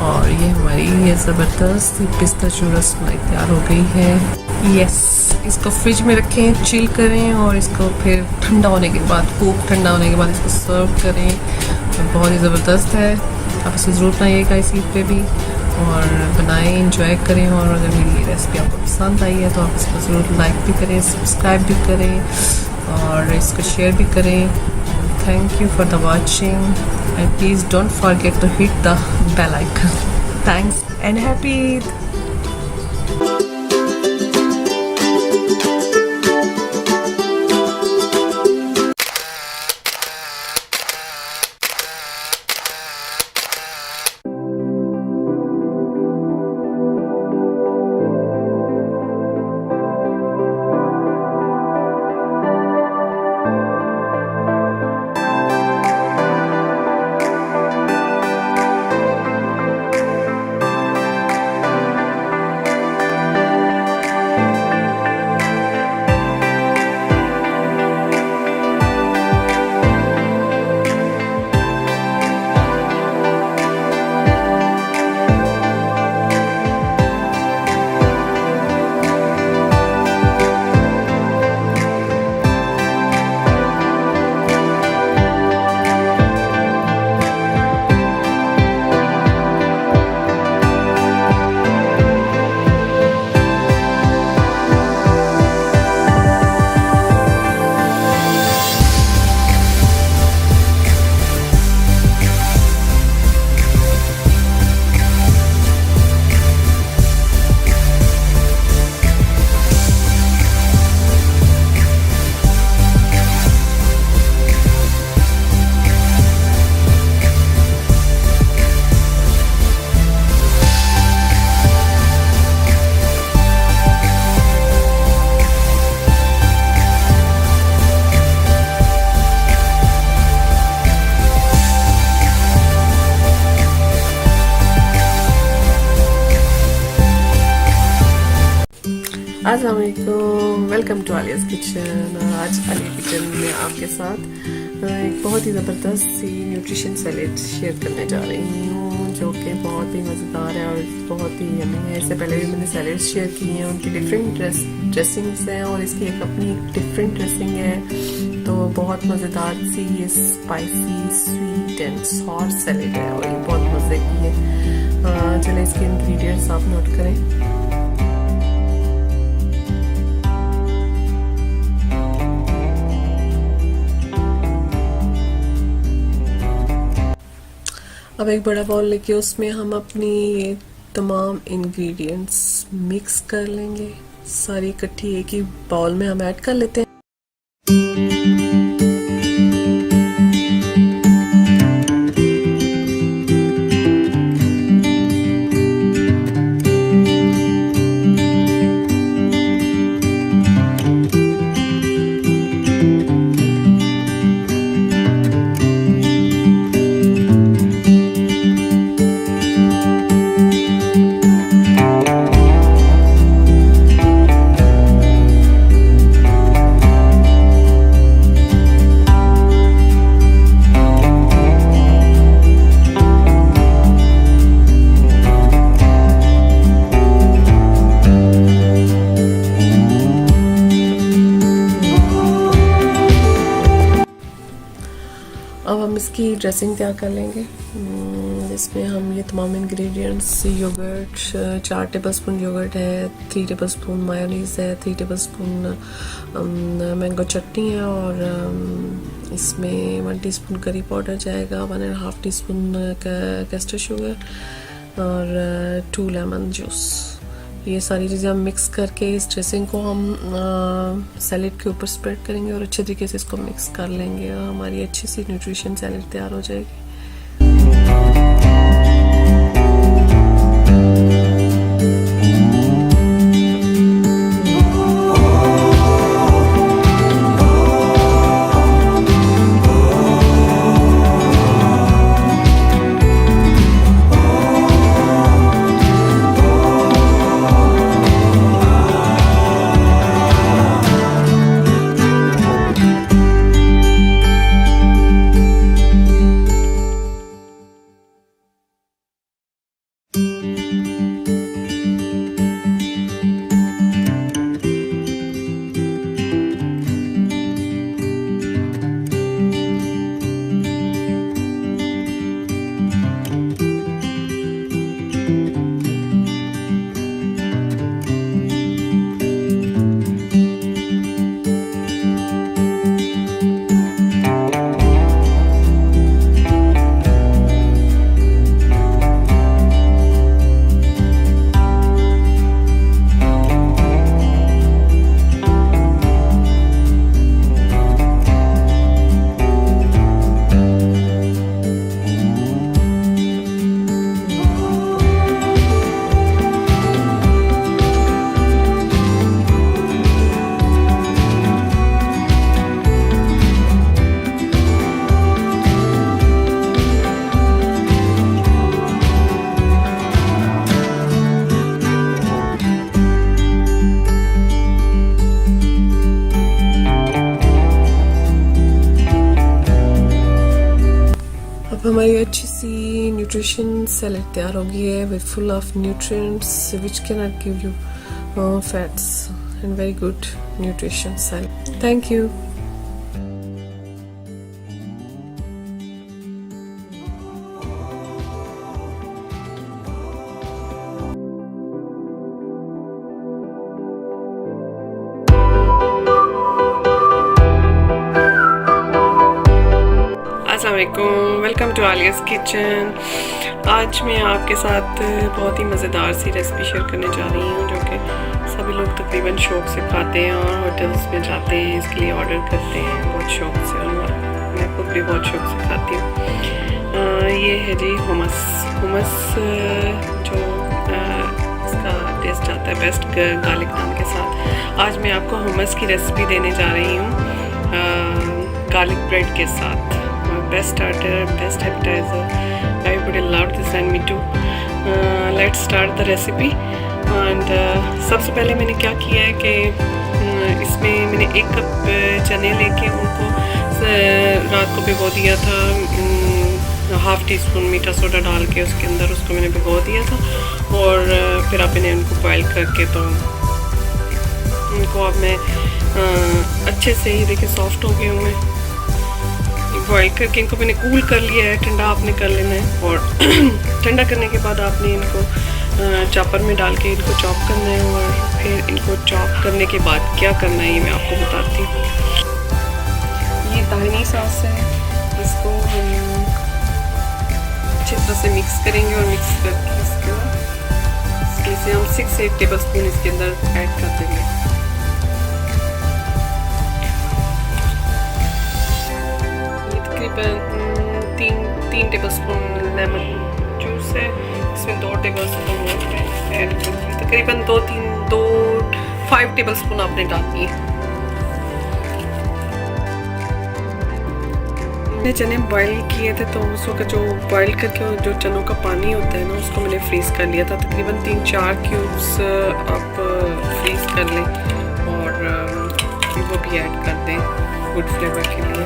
और ये हमारी ये ज़बरदस्त पिस्ताचू रसमलाई तैयार हो गई है। यस, इसको फ्रिज में रखें, चिल करें और इसको फिर ठंडा होने के बाद, खूब ठंडा होने के बाद इसको सर्व करें। तो बहुत ही ज़बरदस्त है। आप इसे ज़रूर बनाइएगा इस ईद पे भी और बनाएं, इंजॉय करें। और अगर मेरी ये रेसिपी आपको पसंद आई है तो आप इसको ज़रूर लाइक भी करें, सब्सक्राइब भी करें और इसको शेयर भी करें। Thank you for the watching and please don't forget to hit the bell icon. Thanks and happy Eid. अस्सलाम वालेकुम, वेलकम टू आलियाज़ किचन। आज आलिया किचन में आपके साथ एक बहुत ही ज़बरदस्त सी न्यूट्रिशन सैलेड शेयर करने जा रही हूँ, जो कि बहुत ही मज़ेदार है और बहुत ही यम्मी है। इससे पहले भी मैंने सैलेड शेयर की हैं, उनकी डिफरेंट ड्रेसिंग्स हैं और इसकी एक अपनी डिफरेंट ड्रेसिंग है। तो बहुत मज़ेदार सी ये spicy sweet and sour salad है और ये बहुत मज़े की है। चलें इसके इंग्रेडिएंट्स आप नोट करें। अब एक बड़ा बाउल लेके उसमें हम अपनी ये तमाम इंग्रेडिएंट्स मिक्स कर लेंगे। सारी इकट्ठी एक ही बाउल में हम ऐड कर लेते हैं। अब हम इसकी ड्रेसिंग तैयार कर लेंगे। इसमें हम ये तमाम इंग्रेडिएंट्स योगर्ट 4 टेबलस्पून योगर्ट है, 3 टेबलस्पून मायोनीज़ है, 3 टेबलस्पून मैंगो चटनी है और इसमें 1 टीस्पून करी पाउडर जाएगा, 1.5 टीस्पून कैस्टर शुगर और 2 लेमन जूस। ये सारी चीज़ें हम मिक्स करके इस ड्रेसिंग को हम सैलेड के ऊपर स्प्रेड करेंगे और अच्छे तरीके से इसको मिक्स कर लेंगे और हमारी अच्छी सी न्यूट्रिशन सैलेड तैयार हो जाएगी। अब हमारी अच्छी सी न्यूट्रिशन सैलेड तैयार हो गई है with full of nutrients which can not give you fats and very good nutrition salad. Thank you. अस्सलामुअलैकुम, वेलकम टू आलियाज़ किचन। आज मैं आपके साथ बहुत ही मज़ेदार सी रेसिपी शेयर करने जा रही हूँ, जो कि सभी लोग तकरीबन शौक़ से खाते हैं और होटल्स में जाते हैं इसके लिए ऑर्डर करते हैं बहुत शौक़ से, और मैं खुद भी बहुत शौक़ से खाती हूँ। ये है जी हुमस। हुमस जो इसका टेस्ट आता है बेस्ट गार्लिक नान के साथ। आज मैं आपको हुमस की रेसिपी देने जा रही हूँ गार्लिक ब्रेड के साथ। best starter, best appetizer. Everybody loved this and me too. Let's start the recipe. And सबसे पहले मैंने क्या किया है कि इसमें मैंने 1 कप चने लेके उनको रात को भिगो दिया था, ½ टीस्पून मीठा सोडा डाल के उसके अंदर उसको मैंने भिगो दिया था। और फिर अब मैंने उनको बॉयल करके तो उनको अब मैं अच्छे से ही देखिए सॉफ्ट हो गए हुए हैं। बॉयल करके इनको मैंने कूल कर लिया है, ठंडा आपने कर लेना है। और ठंडा करने के बाद आपने इनको चॉपर में डाल के इनको चॉप करना है। और फिर इनको चॉप करने के बाद क्या करना है ये मैं आपको बताती हूँ। ये ताहिनी सॉस है, इसको हम अच्छी तरह से मिक्स करेंगे और मिक्स करके इसके से हम 6 से 8 टेबल स्पून इसके अंदर ऐड कर देंगे। ये तकरीबन 3 टेबल स्पून लेमन जूस है, इसमें 2 टेबल स्पून ऐड करूँगी। तकरीबन 5 टेबल स्पून आपने डालनी है। मैंने चने बॉयल किए थे तो उस वक्त जो बॉयल करके जो चनों का पानी होता है ना उसको मैंने फ्रीज़ कर लिया था। तकरीबन 3-4 क्यूब्स आप फ्रीज़ कर लें और वो भी ऐड कर दें गुड फ्लेवर के लिए।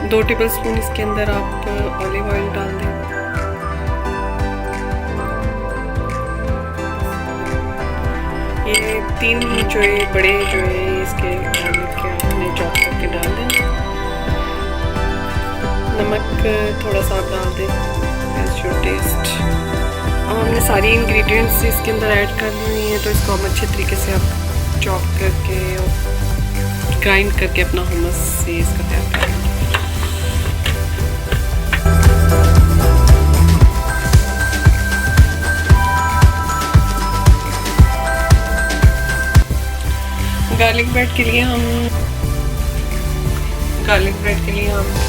2 टेबल स्पून इसके अंदर आप ऑलिव ऑयल डाल दें। ये 3 जो है बड़े जो है इसके गार्लिक के आपने चॉप करके डाल दें। नमक थोड़ा सा आप डाल दें एज योर टेस्ट। अब हमने सारी इंग्रेडिएंट्स इसके अंदर ऐड कर ली हैं तो इसको हम अच्छे तरीके से आप चॉप करके और ग्राइंड करके अपना hummus से इसका तैयार करेंगे। गार्लिक ब्रेड के लिए हम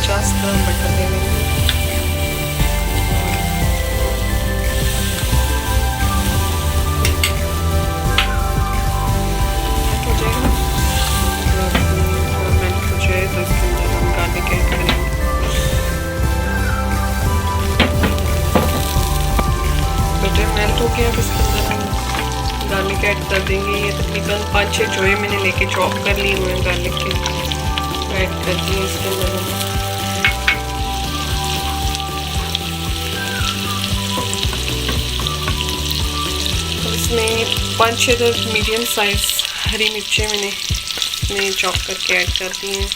50 ग्राम बटर ले लेंगे। हो जाएगा थोड़ा मेल्ट हो जाए तो इसके अंदर हम गार्लिक ऐड करेंगे। बटर मेल्ट हो गया, अब इसके अंदर हम गार्लिक ऐड कर देंगे। ये तकरीबन 5-6 जोए मैंने लेके चॉप कर लिए हुए हैं गार्लिक के, ऐड कर दिए इसके अंदर हम। तो इसमें 5-6 मीडियम साइज हरी मिर्चें मैंने इसमें चॉप करके ऐड कर दी हैं।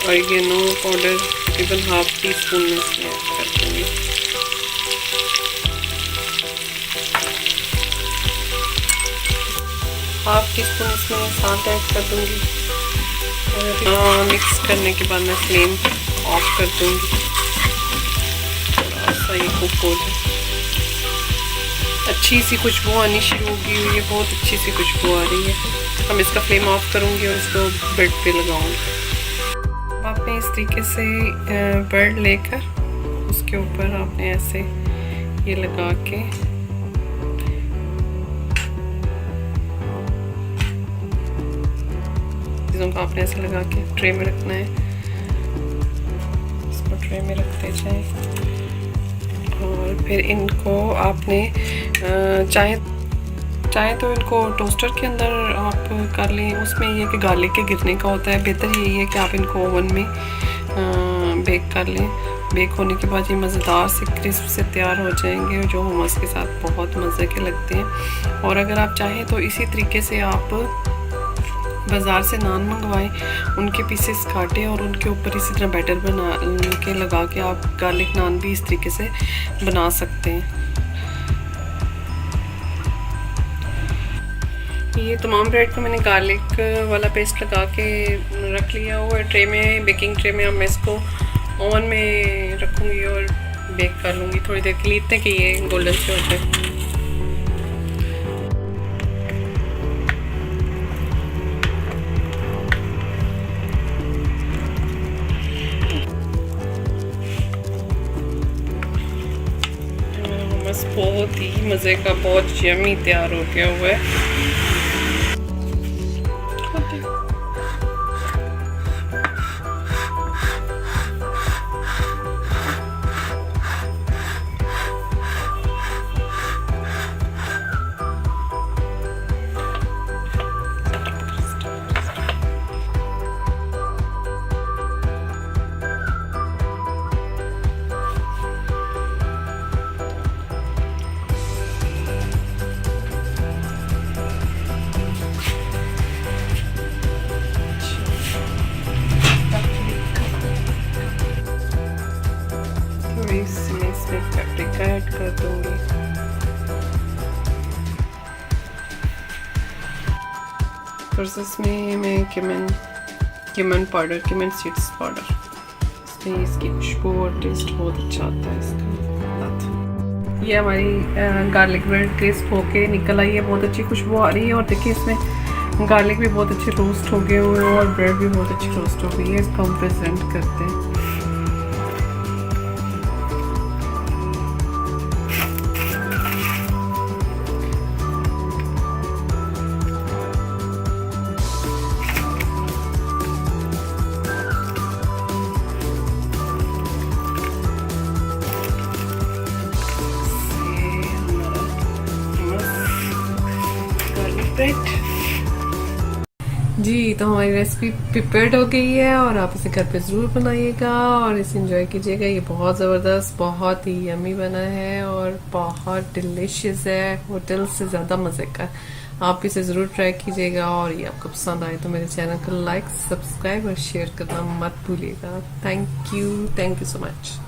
ऑरिगेनो पाउडर तकरीबन ½ टीस्पून में इसमें ऐड कर दूँगी। ½ टीस्पून इसमें साल्ट ऐड कर दूँगी और मिक्स करने के बाद मैं फ्लेम ऑफ कर दूँगी। थोड़ा सा ये कुक हो जाए, अच्छी सी खुशबू आनी शुरू होगी हुई है, बहुत अच्छी सी खुशबू आ रही है। हम इसका फ्लेम ऑफ करूँगी और इसको ब्रेड पे लगाऊँगी। आपने इस तरीके से ब्रेड लेकर उसके ऊपर आपने ऐसे ये लगा के चीज़ों को आपने ऐसे लगा के ट्रे में रखना है। इसको ट्रे में रखते जाएं और फिर इनको आपने चाहे तो इनको टोस्टर के अंदर आप कर लें। उसमें ये कि गार्लिक के गिरने का होता है, बेहतर यही है कि आप इनको ओवन में बेक कर लें। बेक होने के बाद ये मज़ेदार से क्रिस्प से तैयार हो जाएंगे जो hummus के साथ बहुत मज़े के लगते हैं। और अगर आप चाहें तो इसी तरीके से आप बाज़ार से नान मंगवाएं, उनके पीसेस काटें और उनके ऊपर इसी तरह बैटर बना के लगा के आप गार्लिक नान भी इस तरीके से बना सकते हैं। ये तमाम ब्रेड को मैंने गार्लिक वाला पेस्ट लगा के रख लिया हुआ है ट्रे में, बेकिंग ट्रे में। अब मैं इसको ओवन में रखूँगी और बेक कर लूँगी थोड़ी देर के लिए, इतने कि ये गोल्डन से हो जाए। बस बहुत ही मज़े का, बहुत यम्मी तैयार हो गया हुआ है। फिर इसमें मैं cumin powder, cumin seeds powder, इसमें इसकी खुशबू और टेस्ट बहुत अच्छा आता है इसका। ये हमारी गार्लिक ब्रेड क्रिस्प होके निकल आई है, बहुत अच्छी खुशबू आ रही है। और देखिए इसमें गार्लिक भी बहुत अच्छे रोस्ट हो गए हुए हैं और ब्रेड भी बहुत अच्छी रोस्ट हो गई है। इसको हम प्रेजेंट करते हैं। जी, तो हमारी रेसिपी प्रिपेयर्ड हो गई है और आप इसे घर पे ज़रूर बनाइएगा और इसे एंजॉय कीजिएगा। ये बहुत ज़बरदस्त, बहुत ही यमी बना है और बहुत डिलीशियस है, होटल से ज़्यादा मज़े का। आप इसे ज़रूर ट्राई कीजिएगा और ये आपको पसंद आए तो मेरे चैनल को लाइक, सब्सक्राइब और शेयर करना मत भूलिएगा। Thank you so much.